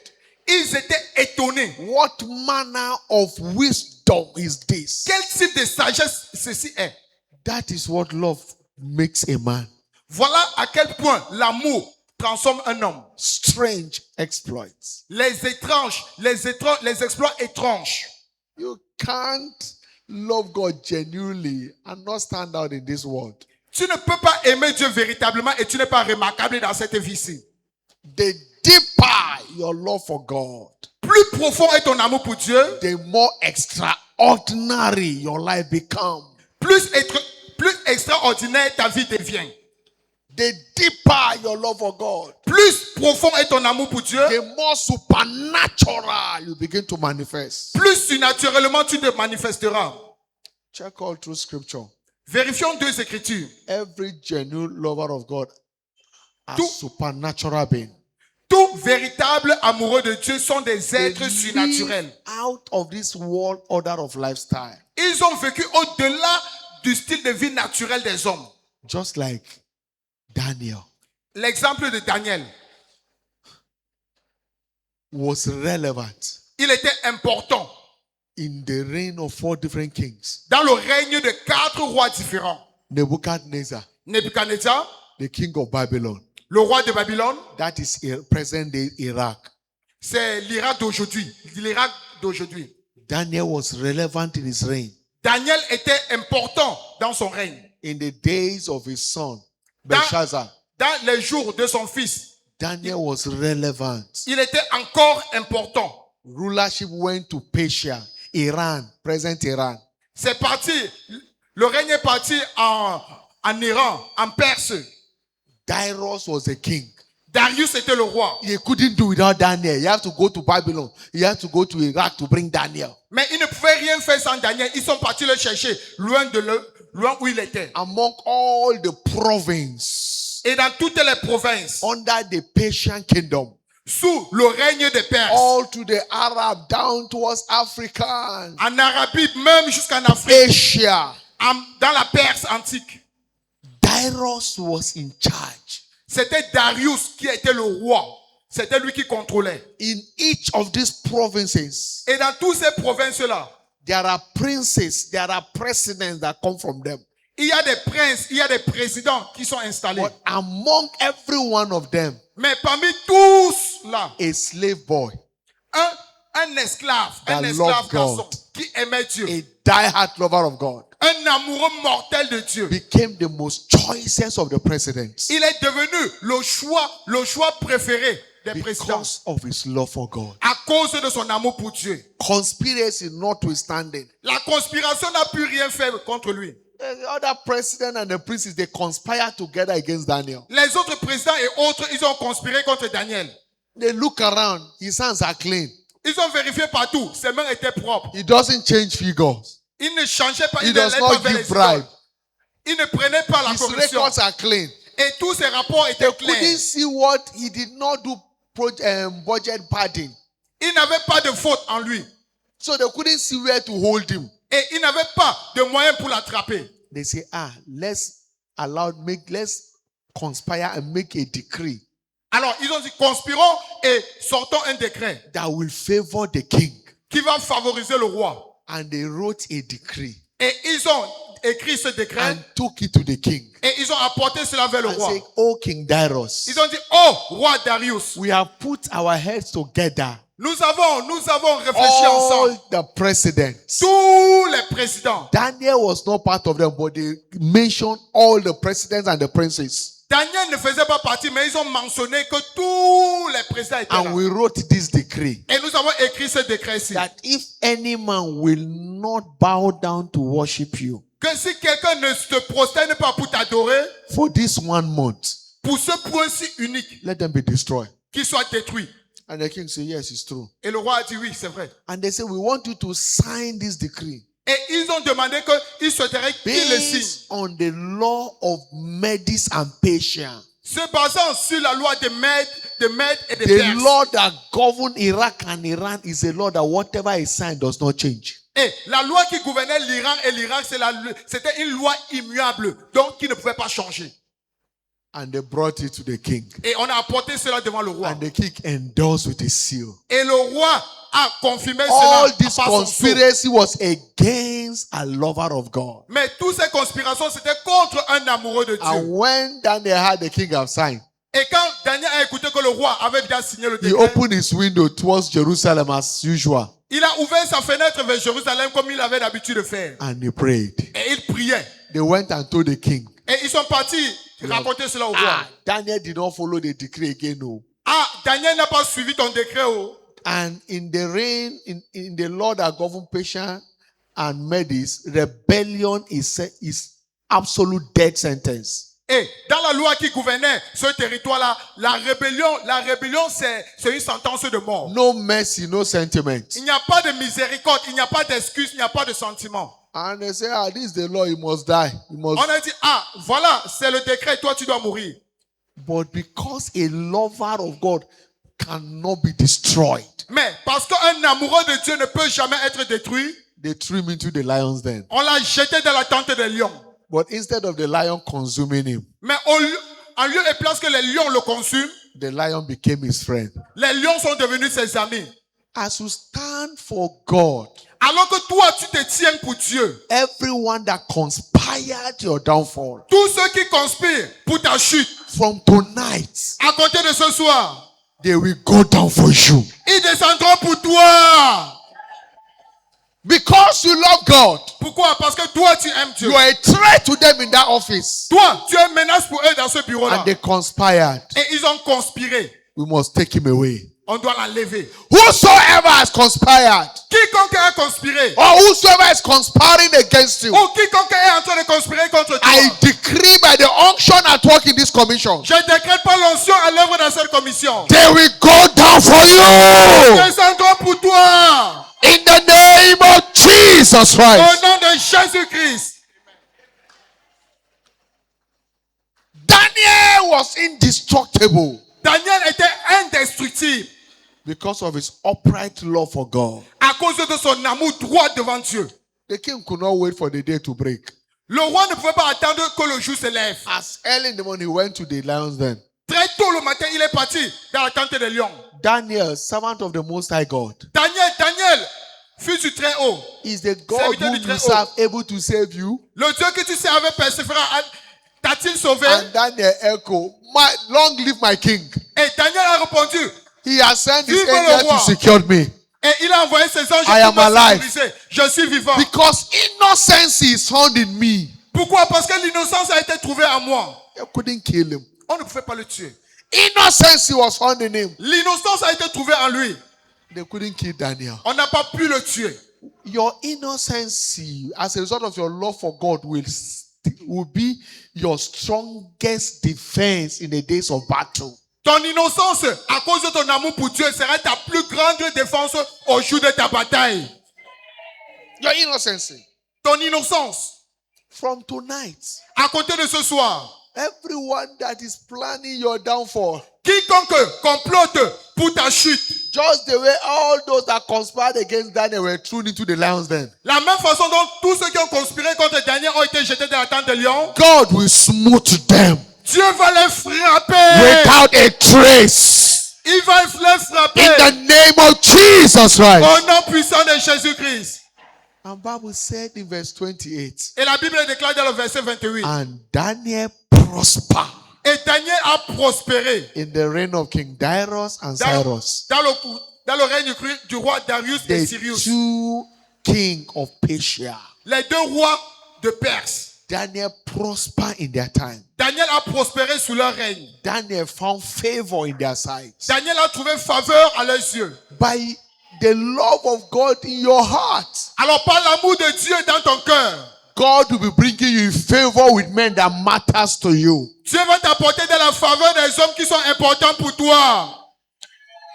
Ils étaient étonnés. What manner of wisdom is this? Quel type de sagesse ceci est? That is what love makes a man. Voilà à quel point l'amour transforme un homme. Strange exploits. Les exploits étranges. You can't love God genuinely and not stand out in this world. Tu ne peux pas aimer Dieu véritablement et tu n'es pas remarquable dans cette vie-ci. The deeper your love for God, Plus profond est ton amour pour Dieu, the more extraordinary your life becomes. plus extraordinaire ta vie devient. The deeper your love for God, Plus profond est ton amour pour Dieu, the more supernatural you begin to manifest. plus surnaturellement tu te manifesteras. Check all through scripture. Vérifions deux écritures. Every genuine lover of God are Tout- supernatural being. Tous véritables amoureux de Dieu sont des They êtres surnaturels. live out of this world order of lifestyle. Ils ont vécu au-delà du style de vie naturel des hommes. Just like Daniel L'exemple de Daniel, was relevant il était important in the reign of 4 different kings. dans le règne de 4 rois différents. Nebuchadnezzar, Nebuchadnezzar, the king of Babylon, le roi de Babylone, that is present day Iraq. c'est l'Irak d'aujourd'hui. L'Irak d'aujourd'hui. Daniel was relevant in his reign. Daniel était important dans son règne. In the days of his son, Belshazzar, Dans les jours de son fils, Daniel was relevant. il était encore important. Rulership went to Persia, Iran, present Iran. C'est parti, le règne est parti en Iran, en Perse. Darius was the king. Darius était le roi. He couldn't do without Daniel. You have to go to Babylon. You have to go to Iraq to bring Daniel. Mais il ne pouvait rien faire sans Daniel. Ils sont partis le chercher loin où il était. Among all the province Et dans toutes les provinces, under the Persian kingdom, sous le règne des Perses, all to the Arab, down towards Africa, en Arabie, même jusqu'en Afrique, Asia, dans la Perse antique, Darius was in charge. c'était Darius qui était le roi. C'était lui qui contrôlait. In each of these provinces, Et dans toutes ces provinces-là, there are princes, there are presidents that come from them. il y a des princes, il y a des présidents qui sont installés. But among every one of them, Mais parmi tous là, a slave boy, un esclave That garçon loved God. qui aimait Dieu, a die-hard lover of God, un amoureux mortel de Dieu. became the most choicest of the presidents Il est devenu le choix préféré des présidents because of his love for God. à cause de son amour pour Dieu. Conspiracy notwithstanding, La conspiration n'a pu rien faire contre lui. the other president and the princes, they conspire together against Daniel. Les autres présidents et autres, ils ont conspiré contre Daniel. They look around, his hands are clean. Ils ont vérifié partout, ses mains étaient propres. He doesn't change figures. Il ne changeait pas, He il does n'allait not pas vers give les bribe. idoles. Il ne prenait pas la His corruption. records are clean. Et tous ses rapports They étaient couldn't clairs. see what he did not do budget padding. Il n'avait pas de faute en lui. So they couldn't see where to hold him. Et il n'avait pas de moyens pour l'attraper. They say, let's conspire and make a decree Alors, ils ont dit, conspirons et sortons un décret that will favor the king. qui va favoriser le roi. And they wrote a decree Et ils ont écrit ce décret and took it to the king. et ils ont apporté cela vers le And roi. say, oh King Darius, Ils ont dit, oh, roi Darius, we have put our heads together. nous avons réfléchi ensemble. All the presidents. Tous les présidents. Daniel was not part of them, but they mentioned all the presidents and the princes. Daniel ne faisait pas partie, mais ils ont mentionné que tous les présidents étaient là. And we wrote this decree Et nous avons écrit ce décret-ci. that if any man will not bow down to worship you Que si quelqu'un ne se prosterne pas pour t'adorer, for this 1 month, pour ce point-ci unique, let them be destroyed. qu'il soit détruit. And the king said, yes, it's true. Et le roi a dit oui, c'est vrai. And they said, we want you to sign this decree Et ils ont demandé qu'il souhaiterait qu'il le signe. based on the law of Medes and Persia. Se basant sur la loi de Mède et de The Perse. law that governs Iraq and Iran is a law that whatever is signed does not change. Et la loi qui gouvernait l'Iran et l'Irak, c'était une loi immuable, donc qui ne pouvait pas changer. And they brought it to the king. Et on a apporté cela devant le roi. And the king endorsed with a seal. Et le roi a confirmé All cela this par son sceau. conspiracy was against a lover of God. Mais toutes ces conspirations, c'était contre un amoureux de Dieu. And when Daniel had the king have signed, Et quand Daniel a écouté que le roi avait déjà signé le he décret, opened his window towards Jerusalem as usual. il a ouvert sa fenêtre vers Jérusalem comme il avait l'habitude de faire. And he prayed. Et il priait. They went and told the king. Et ils sont partis raconter cela au roi. Daniel did not follow the decree again. No. Daniel n'a pas suivi ton décret. Oh. And in the reign, in the law that governed Persia and Medes, rebellion is absolute death sentence. Et dans la loi qui gouvernait ce territoire-là, la rébellion c'est une sentence de mort. No mercy, no sentiment. Il n'y a pas de miséricorde, il n'y a pas d'excuse, il n'y a pas de sentiment. And they say, this is the law, he must die. He must. On a dit, voilà, c'est le décret, toi tu dois mourir. But because a lover of God cannot be destroyed, Mais parce qu'un amoureux de Dieu ne peut jamais être détruit, they threw him into the lion's den. on l'a jeté dans la tente des lions. But instead of the lion consuming him, Mais en lieu et place que les lions le consument, the lion became his friend. les lions sont devenus ses amis. As you stand for God, Alors que toi, tu te tiens pour Dieu, everyone that conspired your downfall, tous ceux qui conspirent pour ta chute, from tonight, à compter de ce soir, they will go down for you. ils descendront pour toi. Because you love God, Pourquoi? Parce que toi, tu aimes Dieu. you are a threat to them in that office. Toi, tu es une menace pour eux dans ce bureau-là. And they conspired. Et ils ont conspiré. We must take him away. On doit l'enlever. Whosoever has conspired, Quiconque a conspiré, or whosoever is conspiring against you, ou quiconque est en train de conspirer contre toi, I decree by the unction at work in this commission, je décrète pas l'onction à l'œuvre dans cette commission. they will go down for you. Descendront pour toi. In the name of Jesus Au Christ. nom de Jésus-Christ. Daniel was indestructible Daniel était indestructible because of his upright love for God. à cause de son amour droit devant Dieu. The king could not wait for the day to break. Le roi ne pouvait pas attendre que le jour se lève. As early in the morning, he went to the lion's den. Très tôt le matin, il est parti dans la tente des lions. Daniel, servant of the Most High God, Daniel, fils du très haut. is the God Serviteur who du you Très-Haut. serve able to save you? Le Dieu que tu sais avec persévérance t'a-t-il sauvé? And Daniel echoed, long live my king. Et Daniel a répondu. He has sent his Vive le angel roi. to secure me. Et il a envoyé ses anges I am pour me alive. sécuriser. Je suis vivant. Because innocence is found in me. Pourquoi? Parce que l'innocence a été trouvée en moi. They couldn't kill him. On ne pouvait pas le tuer. Innocence was found in him. L'innocence a été trouvée en lui. They couldn't kill Daniel. On n'a pas pu le tuer. Your innocence, as a result of your love for God, will be your strongest defense in the days of battle. Ton innocence, à cause de ton amour pour Dieu, sera ta plus grande défense au jour de ta bataille. Your innocence. Ton innocence, From tonight, à compter de ce soir, everyone that is planning your downfall, quiconque complote pour ta chute, just the way all those that conspired against Daniel were thrown into the lion's den, la même façon dont tous ceux qui ont conspiré contre Daniel ont été jetés dans la tente de lion, God will smooth them Dieu va les frapper. without a trace. Il va les frapper. In the name of Jesus Christ. Au nom puissant de Jésus-Christ. And Bible said in verse 28, Et la Bible déclare dans le verset 28. and Daniel prospered Et Daniel a prospéré in the reign of King Darius and dans, Cyrus, dans le règne du roi Darius et the Cyrus. two kings of Persia. Les deux rois de Perse. Daniel prospered in their time. Daniel a prospéré sous leur règne. Daniel found favor in their sight. Daniel a trouvé faveur à leurs yeux. By the love of God in your heart, Alors par l'amour de Dieu dans ton cœur, God will be bringing you in favor with men that matters to you. Dieu va t'apporter de la faveur des hommes qui sont importants pour toi.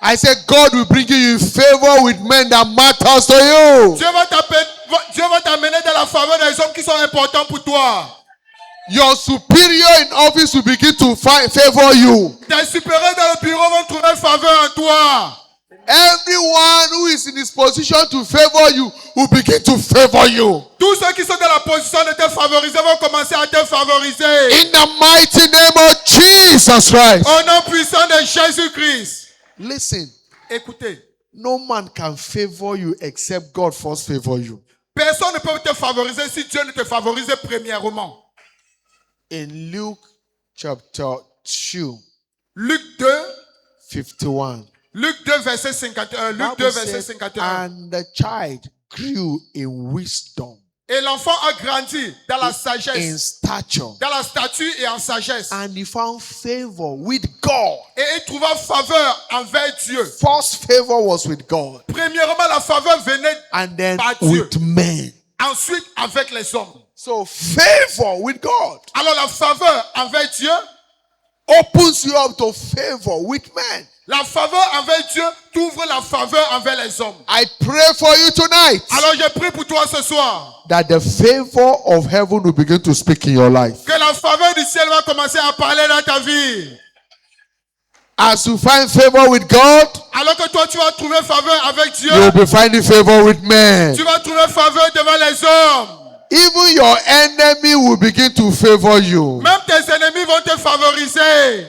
I said God will bring you in favor with men that matters to you. Dieu va t'amener de la faveur des hommes qui sont importants pour toi. Your superior in office will begin to favor you. Tes supérieurs dans le bureau vont trouver faveur en toi. Everyone who is in his position to favor you will begin to favor you. Tous ceux qui sont dans la position de te favoriser vont commencer à te favoriser. In the mighty name of Jesus Christ. Au nom puissant de Jésus-Christ. Listen, Écoutez, no man can favor you except God first favor you. personne ne peut te favoriser si Dieu ne te favorise premièrement. In Luke chapter 2, Luc 2, 51. Luc 2 verset 51. Luc 2 Bible verset said, 51. and the child grew in wisdom, Et l'enfant a grandi dans la in sagesse, stature, dans la stature et en sagesse. and he found favor with God. Et il trouva faveur envers Dieu. First favor was with God, Premièrement, la faveur venait and then par Dieu. with men. Ensuite, avec les hommes. So favor with God Alors la faveur envers Dieu, opens you up to favor with men. la faveur envers Dieu t'ouvre la faveur envers les hommes. I pray for you tonight Alors je prie pour toi ce soir. that the favor of heaven will begin to speak in your life. Que la faveur du ciel va commencer à parler dans ta vie. As you find favor with God, Alors que toi tu vas trouver faveur avec Dieu, you will be finding favor with men. tu vas trouver faveur devant les hommes. Even your enemy will begin to favor you. Même tes ennemis ennemis vont te favoriser.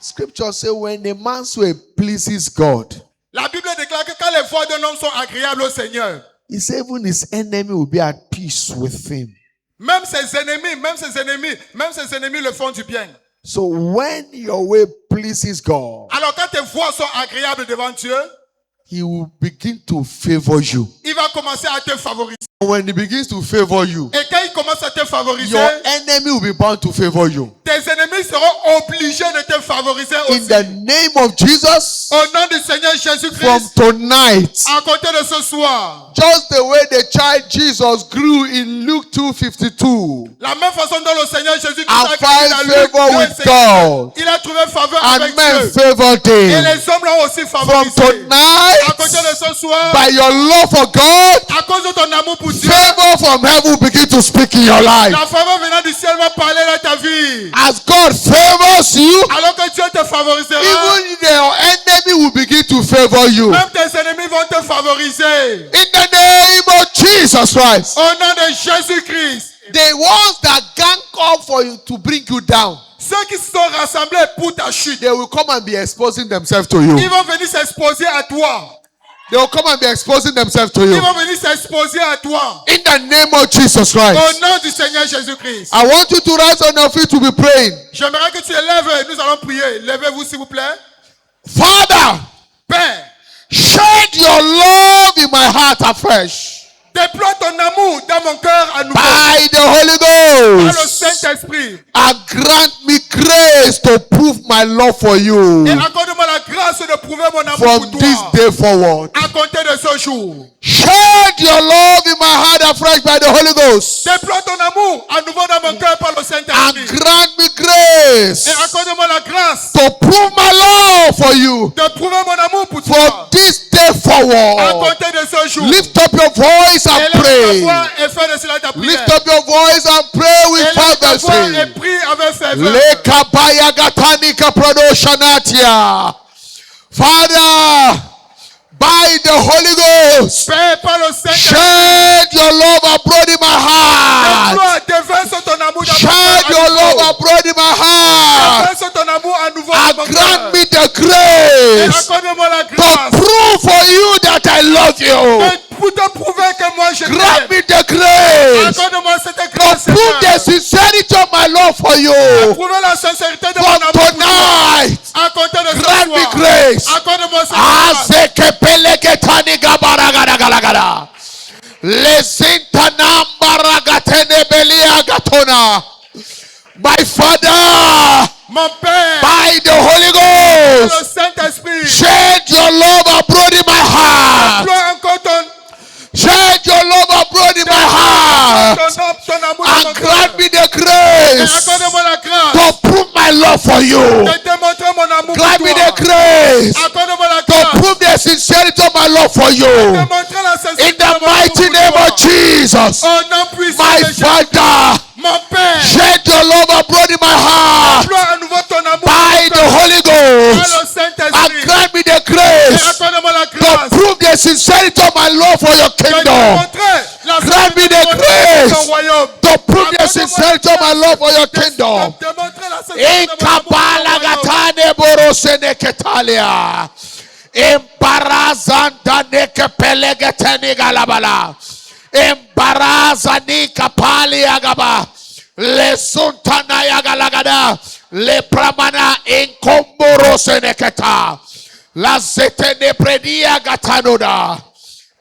Scripture says when a man's way pleases God, La Bible déclare que quand les voies d'un homme sont agréables au Seigneur, he said even his enemy will be at peace with him. même ses ennemis le font du bien. So when your way pleases God, Alors quand tes voies sont agréables devant Dieu, he will begin to favor you. il va commencer à te favoriser. When he begins to favor you, Et quand il commence à te favoriser, your enemy will be bound to favor you. tes ennemis seront obligés de te favoriser In aussi. the name of Jesus, Au nom du Seigneur from Jésus-Christ, tonight, à compter de ce soir, just the way the child Jesus grew in Luke 2:52, la même façon dont le Seigneur Jésus-Christ and a find grandi dans Luc favor 2, with c'est- God, il a trouvé faveur and avec men Dieu. favored Et him. les hommes l'ont aussi From favorisé. tonight, À compter de ce soir, by your love for God, à cause de ton amour pour Dieu, favor from heaven will begin to speak in your life. la faveur venant du ciel va parler dans ta vie. As God favors you, Alors que Dieu te favorisera, even your enemy will begin to favor you. même tes ennemis vont te favoriser. In the name of Jesus Christ. Au nom de Jésus-Christ, The ones that gang up for you to bring you down, ceux qui se sont rassemblés pour ta chute, they will come and be exposing themselves to you. ils vont venir s'exposer à toi. They will come and be exposing themselves to Ils you. vont venir s'exposer à toi. In the name of Jesus Au Christ. nom du Seigneur Jésus-Christ. I want you to rise on your feet to be praying. J'aimerais que tu te lèves. Nous allons prier. Levez-vous s'il vous plaît. Father, Père, shed your love in my heart afresh. déploie ton amour dans mon cœur à nouveau. By the Holy Par le Ghost. Saint-Esprit. And grant me grace to prove my love for you Et accorde-moi la grâce de prouver mon amour from pour this toi. day forward. À compter de ce jour. Shed your love in my heart afresh by the Holy Ghost. Déploie ton amour à nouveau dans mon cœur par le And Saint-Esprit. grant me grace Et accorde-moi la grâce to prove my love for you de prouver mon amour pour from toi. this day À forward. compter de ce jour. Lift up your voice and Élève ta pray. voix et fais de cela ta prière. Lift up your voice and pray with Élève ta voix et fervency. prie avec ferveur. Lekabaya gatanika prodoshanatia. Father, by the Holy Ghost, Père, par le Saint-Esprit, shed your love abroad in my heart. déverse ton amour dans mon Shed cœur your à love nouveau. abroad in my heart. Déverse ton amour à nouveau And dans mon grant cœur. me the Et grace accorde-moi la to grâce prove for you that I love you. pour te prouver que moi je Grant t'aime. me the grace Accorde-moi cette to grâce, prove the Seigneur. sincerity of my love for you. Prouver la sincérité de mon From amour pour toi. tonight, À compter de ce grant me soir. grace. Accorde-moi cette grâce. Azekepeleketani gabaragadagalagada. Lesintanambaragatene beliagatona. My Father, Mon Père, by the Holy le Ghost, Saint-Esprit, shed your love abroad in my heart. déploie encore ton Shed your love abroad in my heart. ton amour dans mon And cœur. grant me the Et grace accorde-moi la grâce to prove my love for you. de démontrer mon amour Grant pour me toi. the grace Accorde-moi la to grâce prove the sincerity of my love for you. démontrer la sincérité In de the mon amour mighty pour name toi. of Jesus, Au nom puissant my de Jésus, Father, mon Père, shed your love abroad in my heart déploie à nouveau ton amour by dans the mon cœur. Holy Par Ghost. le And Saint-Esprit. grant me the Et grace accorde-moi la to grâce prove the sincerity of my love for your de kingdom. démontrer la Grant me sincérité the de mon amour pour grace ton royaume. to prove the sincerity of my love for your kingdom. Démontrer la sincérité de mon amour pour ton Inkabala royaume. gatane borosene ketalia. Embarazanda neke pelegeteni galabala. Embarazani kapali agaba. Le suntana yagalagada. Le pramana inkomborosene keta. La zetene predia gatanoda.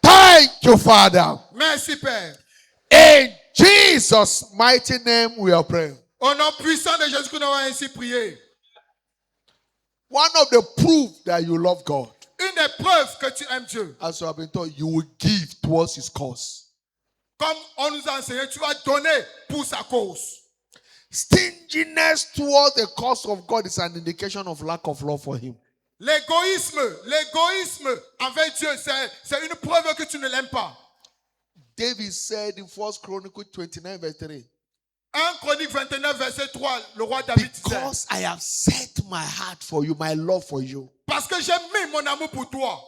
Thank you, Father. Merci, Père. In Jesus' mighty name we are praying. Au nom puissant de Jésus, nous avons ainsi prié. One of the proof that you love God, Une des preuves que tu aimes Dieu. as you have been told, you will give towards his cause. Comme on nous a enseigné, tu vas donner pour sa cause. Stinginess towards the cause of God is an indication of lack of love for him. L'égoïsme envers Dieu, c'est une preuve que tu ne l'aimes pas. David said in 1 Chronicles 29 verse 3, 1 Chronique 29, verset 3, le roi David disait, because I have set my heart for you, my love for you. parce que j'ai mis mon amour pour toi.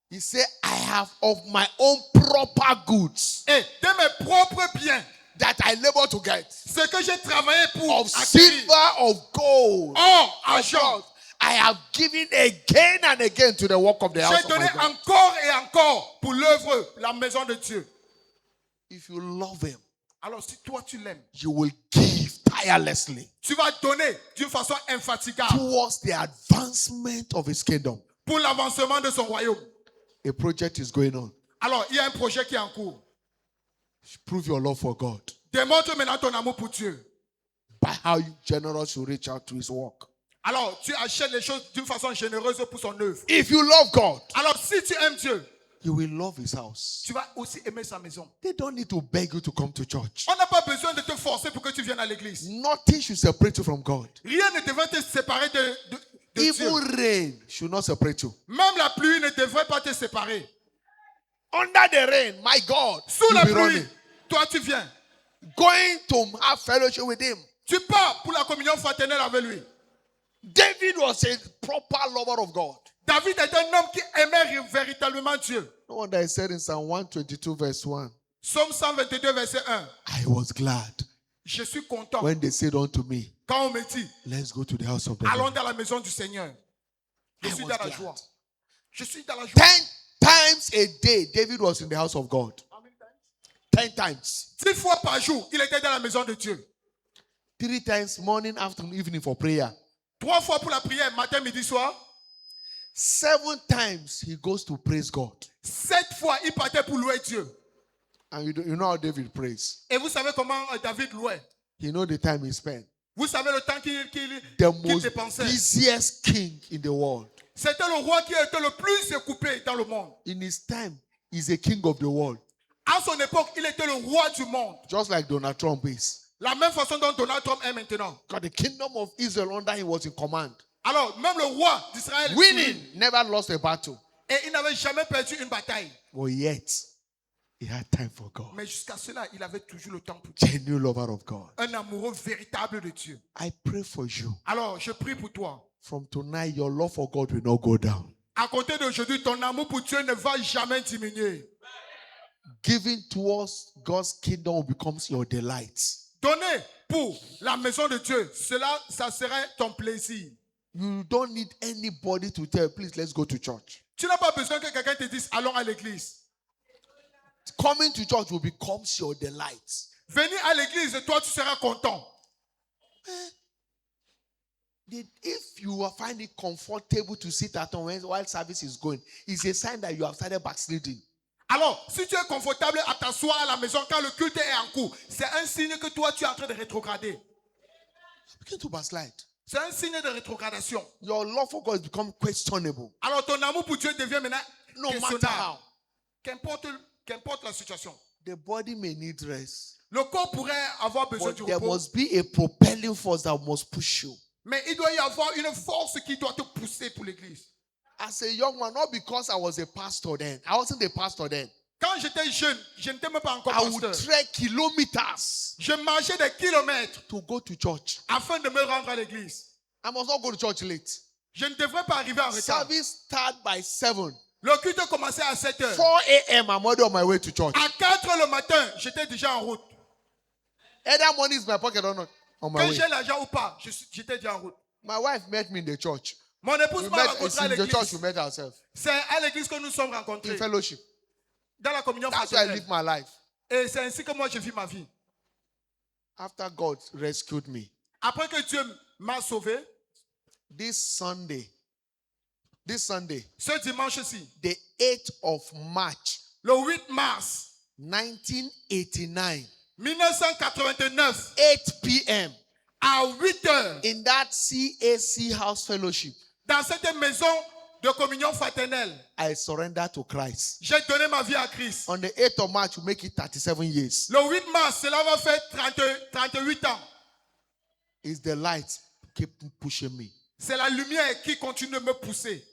He said, I have of my own proper goods Et de mes propres biens, that I labor to get. ce que que j'ai travaillé pour of acquérir, silver, of gold, or, of argent, gold, I have given again and again to the work of the house j'ai of donné my God. encore et encore pour l'œuvre, la maison de Dieu. If you love him, Alors si toi tu l'aimes, you will give tirelessly tu vas donner d'une façon infatigable towards the advancement of his kingdom. pour l'avancement de son royaume. A project is going on. Alors il y a un projet qui est en cours. Prove your love for God Démontre maintenant ton amour pour Dieu. by how generous you reach out to his work. Alors tu achètes les choses d'une façon généreuse pour son œuvre. If you love God, Alors si tu aimes Dieu, you will love his house. tu vas aussi aimer sa maison. They don't need to beg you to come to church. On n'a pas besoin de te forcer pour que tu viennes à l'église. Nothing should separate you from God. Rien ne devrait te séparer de Dieu. Even rain should not separate you. Même la pluie ne devrait pas te séparer. Under the rain, my God, Sous you'll la be pluie, running. toi tu viens. Going to have fellowship with him. Tu pars pour la communion fraternelle avec lui. David was a proper lover of God. David est un homme qui aimait véritablement Dieu. No wonder he said in Psalm 122 verse 1, Psaume 122, verset 1. I was glad Je suis content when they said unto me, quand on me dit, let's go to the house of the allons Lord. dans la maison du Seigneur. Je I suis was dans la glad. joie. Je suis dans la joie. 10 times a day, David was in the house of God. 10 times. 10 fois par jour, il était dans la maison de Dieu. 3 times, morning, afternoon, evening for prayer. 3 fois pour la prière, matin, midi, soir. 7 times he goes to praise God. 7 fois, il partait pour louer Dieu. And you know how David prays. Et vous savez comment David louait. You know the time he spent. Vous savez le temps qu'il The most dépensait. busiest king in the world. C'était le roi qui était le plus occupé dans le monde. In his time, he's a king of the world. À son époque, il était le roi du monde. Just like Donald Trump is. La même façon dont Donald Trump est maintenant. Because the kingdom of Israel under him was in command. Alors, même le roi d'Israël, Winning, never lost a battle. et il n'avait jamais perdu une bataille. But yet, he had time for God. Mais jusqu'à cela, il avait toujours le temps pour Dieu. Genuine lover of God. Un amoureux véritable de Dieu. I pray for you. Alors, je prie pour toi. From tonight, your love for God will not go down. À compter d'aujourd'hui, ton amour pour Dieu ne va jamais diminuer. Giving towards God's kingdom becomes your delight. Donner pour la maison de Dieu, cela, ça serait ton plaisir. You don't need anybody to tell, please, let's go to church. Tu n'as pas besoin que quelqu'un te dise, allons à l'église. Coming to church will become your delight. Venir à l'église, toi, tu seras content. If you find it comfortable to sit at home while service is going, it's a sign that you have started backsliding. Alors, si tu es confortable à t'asseoir à la maison quand le culte est en cours, c'est un signe que toi, tu es en train de rétrograder. Begin to backslide. C'est un signe de rétrogradation. Your love for God has become questionable. Alors, ton amour pour Dieu devient maintenant No matter questionnable. how. Qu'importe la situation. The body may need rest, Le corps pourrait avoir besoin but du there repos, must be a propelling force that must push you. mais il doit y avoir une force qui doit te pousser pour l'église. As a young man, not because I was a pastor then. I wasn't a pastor then. Quand j'étais jeune, je n'étais même pas encore I would pasteur. trek kilometers Je marchais des kilomètres to go to church. afin de me rendre à l'église. I must not go to church late. Je ne devrais pas arriver en retard. Service start by 7. Le culte commençait à 7 heures. 4 a.m. I'm already on my way to church. À 4 heures le matin, j'étais déjà en route. Either money is in my pocket or not. On my Que way. j'ai l'argent ou pas, j'étais déjà en route. My wife met me in the church. Mon épouse We m'a met, rencontré it's à in the church l'église. we met ourselves. C'est à l'église que nous sommes In rencontrés. fellowship. Dans la communion That's why I fraternelle. live my life. Et c'est ainsi que moi je vis ma vie. After God rescued me. Après que Dieu m'a sauvé, This Sunday, ce dimanche-ci, the 8th of March, le 8 mars 1989, 1989, 8 p.m., à 8 heures, in that CAC house fellowship, dans cette maison de communion fraternelle, I surrendered to Christ. j'ai donné ma vie à Christ. On the 8th of March, we make it 37 years. Le 8 mars, cela va faire 38 ans. It's the light keep pushing me. C'est la lumière qui continue de me pousser.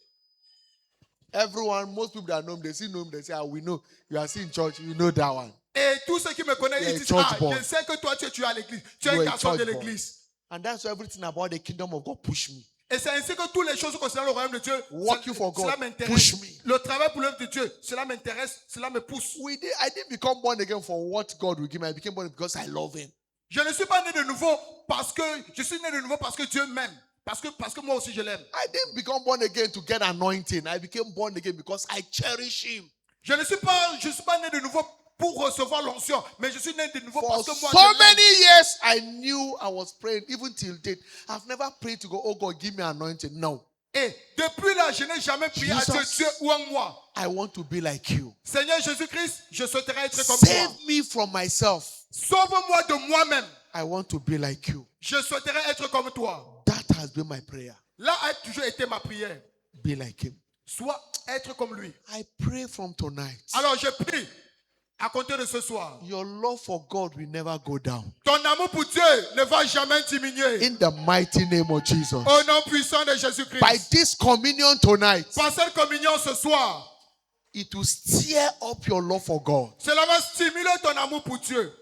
Everyone, most people that know him, they see him, they say, we know. You are seeing church, you know that one. Et tous ceux qui me connaissent, You are ils a disent, church boy. je sais que toi, tu es à l'église. Tu es You un are a garçon de church boy. l'église. And that's why everything about the kingdom of God push me. Et c'est ainsi que toutes les choses concernant le royaume de Dieu, Working for God, cela m'intéresse. push me. Le travail pour l'œuvre de Dieu, cela m'intéresse, cela me pousse. I didn't become born again for what God will give me. I became born because I love him. Je ne suis pas né de nouveau parce que je suis né de nouveau parce que Dieu m'aime. Parce que moi aussi je l'aime. I didn't become born again to get anointing. I became born again because I cherish him. Je ne suis pas né de nouveau pour recevoir l'onction, mais je suis né de nouveau For parce que moi so je l'aime. many years, I knew I was praying, even till date. I've never prayed to go, oh God, give me anointing. No. Et depuis là, je n'ai jamais prié à Dieu, Jesus. Dieu ou en moi. I want to be like you. Seigneur Jésus-Christ, je souhaiterais être comme toi. Save me from myself. Sauve-moi de moi-même. I want to be like you. Je souhaiterais être comme toi. That has been my prayer. Là a toujours été ma prière. Be like him. Soit être comme lui. I pray from tonight. Alors je prie, à compter de ce soir, Your love for God will never go down. ton amour pour Dieu ne va jamais diminuer. In the mighty name of Jesus. Au nom puissant de By Jésus-Christ. this communion tonight, Par cette communion ce soir, it will stir up your love for God. cela va stimuler ton amour pour Dieu.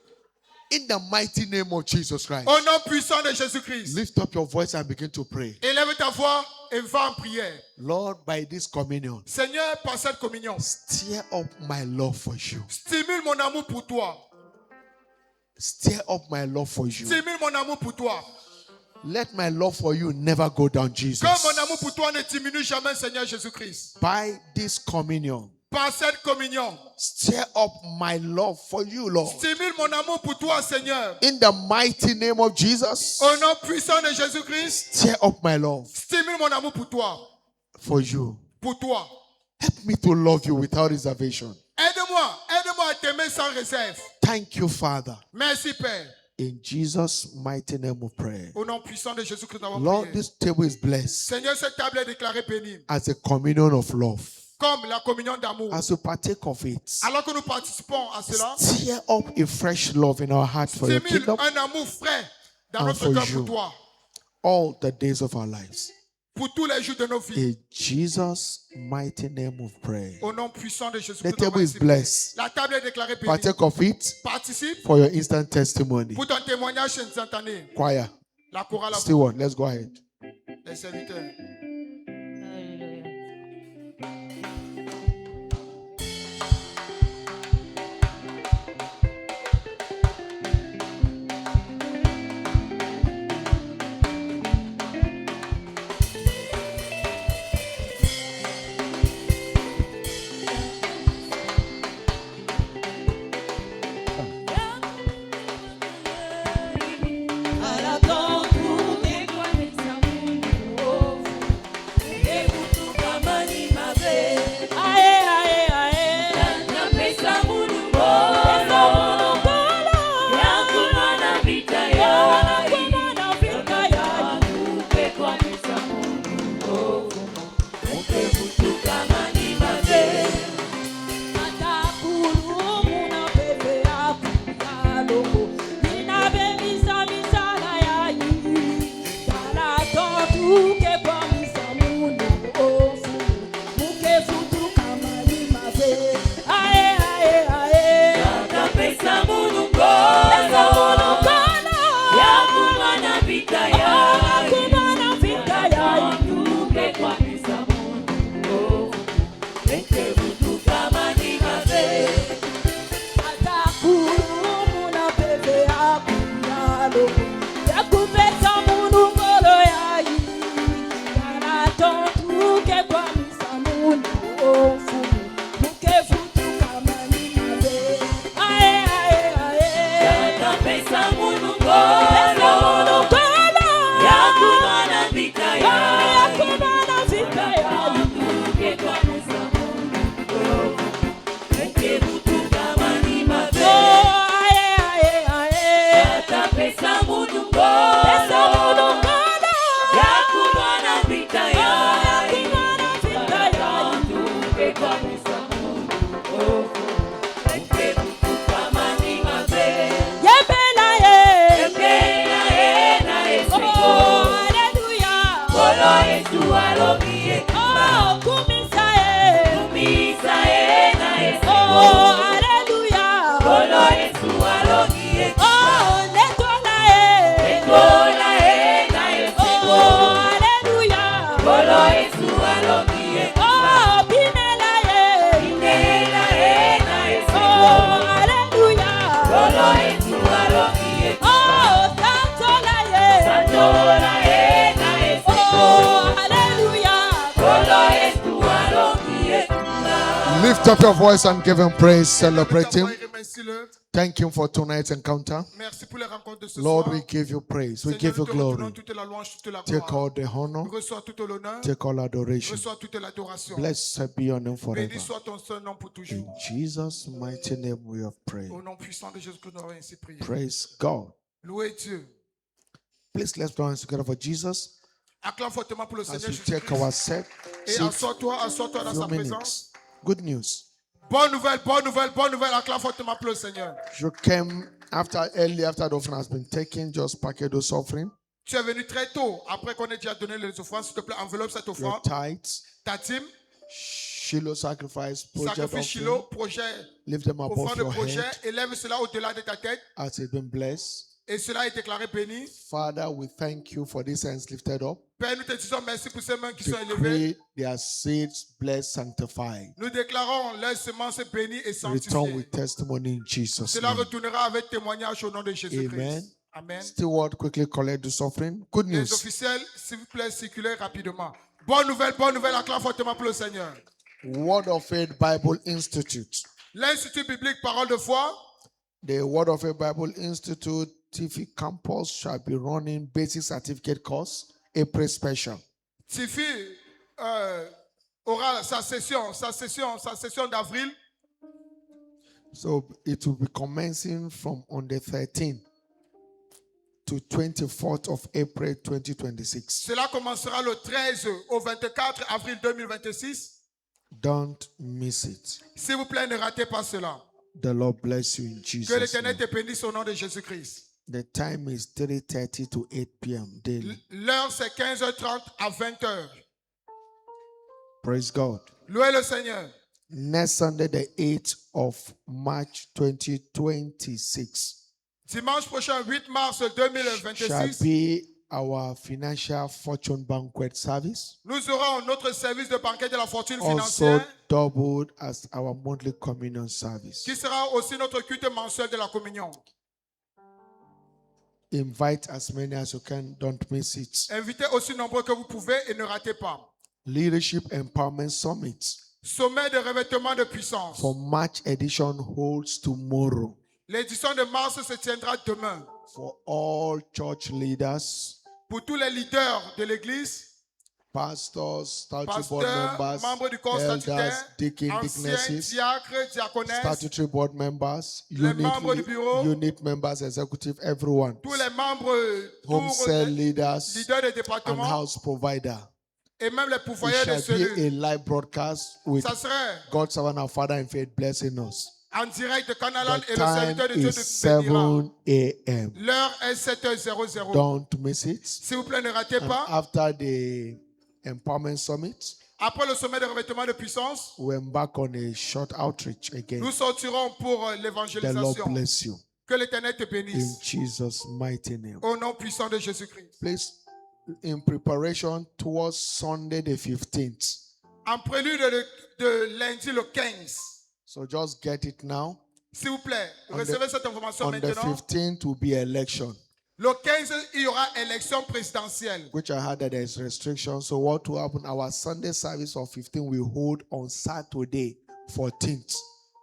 In the mighty name of Jesus Christ. Au nom puissant de Jésus-Christ. Lift up your voice and begin to pray. Élève ta voix et va en prière. Lord, by this communion, Seigneur, par cette communion, stir up my love for you. stimule mon amour pour toi. Stir up my love for you. Stimule mon amour pour toi. Let my love for you never go down, Jesus. Que mon amour pour toi ne diminue jamais, Seigneur Jésus-Christ. By this communion, Par cette communion, stir up my love for you, Lord. stimule mon amour pour toi, Seigneur. In the mighty name of Jesus, Au nom puissant de Jésus-Christ, stir up my love stimule mon amour pour toi. for you. Pour toi. Help me to love you without reservation. Aide-moi à t'aimer sans réserve. Thank you, Father. Merci, Père. In Jesus' mighty name we pray. Au nom puissant de Jésus-Christ, nous avons Lord, prié. this table is blessed Seigneur, cette table est déclarée bénie. as a communion of love. Comme la communion d'amour. As we partake of it, Alors que nous participons à cela, stir up a fresh love in our heart for your stimule kingdom un amour frais dans and notre for cœur you. pour toi. all the days of our lives. Pour tous les jours de nos vies. In Jesus' mighty name we pray. Au nom puissant de Jésus. The table is blessed. La table est déclarée bénie. Partake of it Participe for your instant testimony. pour ton témoignage instantané. Choir, La chorale, still one. Let's go ahead. les serviteurs. Oh Lift up your voice and give him praise. Celebrate him. Remercie-le. Thank him for tonight's encounter. Merci pour les rencontres de ce Lord, soir. we give you praise. We Seigneur, give nous you te redonnons glory. toute la louange, toute la Take gloire. all the honor. Reçois tout l'honneur. Take all adoration. Reçois toute l'adoration. Blessed be your name forever. Béni soit ton seul nom pour In toujours. Jesus' mighty name we have prayed. Au nom puissant de Jésus-Christ, nous avons ainsi prié. Praise God. Louez Dieu. Please let's pray together for Jesus Acclame fortement pour le as Seigneur we take Jésus-Christ. our seat. Et assois-toi dans sa Few présence. minutes. Good news. Bonne nouvelle, bonne nouvelle, bonne nouvelle. Acclame fortement pour le Seigneur. You came early after the offering has been taken. Just package those offering. Tu es venu très tôt, après qu'on ait déjà donné les offrandes. S'il te plaît, enveloppe cette Your offrande. tithes. Ta dîme, Shiloh sacrifice. Project sacrifice offering. Shiloh, projet, Lift them above offrande de your projet. head Élève cela au-delà de ta tête. as it's been blessed. Et cela est déclaré béni. Father, we thank you for these hands lifted up. Père, nous te disons merci pour ces mains qui sont élevées. Decree their seeds blessed, sanctified. Nous déclarons leurs semences bénies et Return sanctifiées. with testimony in Jesus' Cela name. retournera avec témoignage au nom de Amen. Jésus-Christ. Amen. Steward, quickly collect this offering. Good Les news. officiels, s'il vous plaît, circulez rapidement. Bonne nouvelle, acclame fortement pour le Seigneur. Word of Faith Bible Institute. L'Institut biblique Parole de foi, The Word of Faith Bible Institute TV campus shall be running basic certificate course, April special. Tifi aura sa session d'avril. So it will be commencing from on the 13th to 24th of April 2026. Cela commencera le 13 au 24 avril 2026. Don't miss it. S'il vous plaît, ne ratez pas cela. The Lord bless you in Que Jesus' l'Éternel name. te bénisse au nom de Jésus-Christ. The time is 3:30 to 8 p.m. daily. L'heure, c'est 15h30 à 20h. Praise God. Louez le Seigneur. Next Sunday, the 8th of March 2026, Dimanche prochain, 8 mars shall 2026, be our financial fortune banquet service, nous aurons notre service de banquet de la fortune also financière doubled as our monthly communion service. qui sera aussi notre culte mensuel de la communion. Invite as many as you can, don't miss it. Invitez aussi nombreux que vous pouvez et ne ratez pas. Leadership Empowerment Summit Sommet de revêtement de puissance. for March edition holds tomorrow. L'édition de mars se tiendra demain. For all church leaders, Pour tous les leaders de l'Église, pastors, statutory board pasteurs, members, membres du corps elders, statutaire, deacons, anciens, deaconesses, diacres, diaconesses, statutory board members, les membres du bureau, unit members, executive, everyone, tous les membres, home tous cell les leaders, leaders des and départements house provider. et même les It pourvoyeurs des shall be cellules. a live broadcast with Ça serait God's servant and Father in faith blessing us. en direct de Canalan The et le time serviteur de Dieu is nous bénira. 7 a.m. L'heure est 7h00. Don't miss it. S'il vous plaît, ne ratez And pas. after the Empowerment Summit, Après le sommet de revêtement de puissance, we embark on a short outreach again. nous sortirons pour The Lord l'évangélisation. bless you. Que l'Éternel te In bénisse. Jesus' mighty name. Au nom puissant de Jésus-Christ. Please, in preparation towards Sunday the 15th. En prélude de lundi le 15. So just get it now. S'il vous plaît, On recevez cette information On the maintenant. 15th will be election, Le 15, il y aura élection présidentielle. which I heard that there is restriction. So what will happen? Our Sunday service of 15 will hold on Saturday 14th.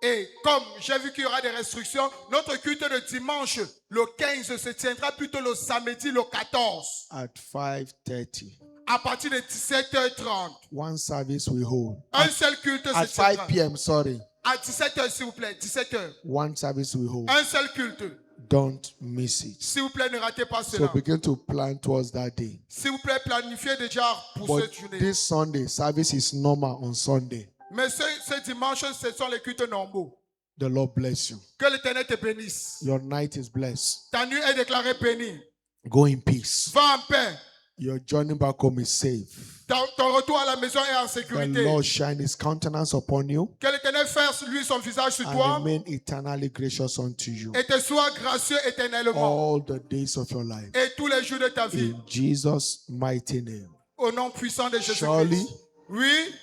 Et comme j'ai vu qu'il y aura des restrictions, notre culte de dimanche, le 15, se tiendra plutôt le samedi, le 14, At 5:30. à partir de 17h30. One service we hold. Un seul culte At se 5 tiendra. p.m., sorry. À 17h, s'il vous plaît, 17h. One service we hold. Un seul culte. Don't miss it. S'il vous plaît, ne ratez pas So cela. begin to plan towards that day. S'il vous plaît, planifiez déjà pour But cette journée. this Sunday, service is normal on Sunday. Mais ce dimanche, ce sont les cultes normaux. The Lord bless you. Que l'Éternel te bénisse. Your night is blessed. Ta nuit est déclarée bénie. Go in peace. Va en paix. Your journey back home is safe. Ton retour à la maison est en The sécurité. Lord shine his countenance upon you Que l'Éternel fasse lui son visage sur and toi remain eternally gracious unto you et te soit gracieux éternellement. all the days of your life. Et tous les jours de ta vie. In Jesus' mighty name. Au nom puissant de Surely, Jésus-Christ. Oui.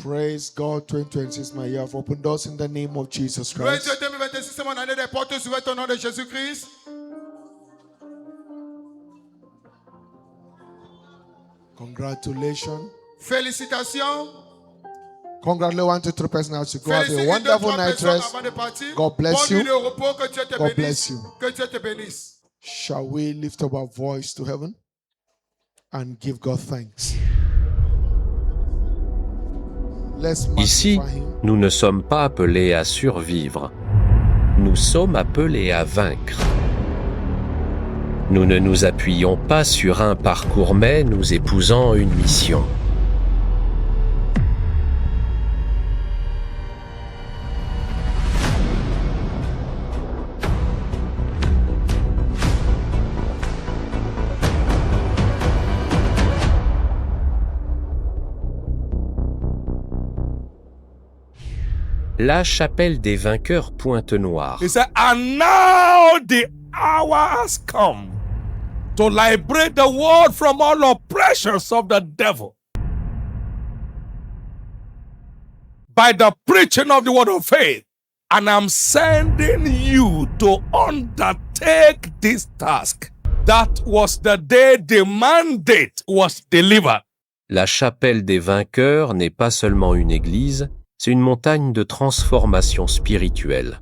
Praise God. 2026 is my year of open doors in the name of Jesus Loué Christ. Dieu, 2026, c'est mon année des portes ouvertes au nom de Jésus-Christ. Congratulations. Félicitations. Congratulate 1 to 3 persons as you go. Have Félicite a 2, wonderful 3 night personnes rest. avant de partir. God bless Bonne nuit you. de repos, que Dieu te God bénisse. bless you. Que Dieu te bénisse. Shall we lift up our voice to heaven and give God thanks? Let's Ici, magnify Him. nous ne sommes pas appelés à survivre. Nous sommes appelés à vaincre. Nous ne nous appuyons pas sur un parcours, mais nous épousons une mission. La chapelle des vainqueurs Pointe-Noire. He said, and now the hour has come to liberate the world from all oppressions of the devil. By the preaching of the word of faith, and I'm sending you to undertake this task. That was the day the mandate was delivered. La chapelle des vainqueurs n'est pas seulement une église, c'est une montagne de transformation spirituelle.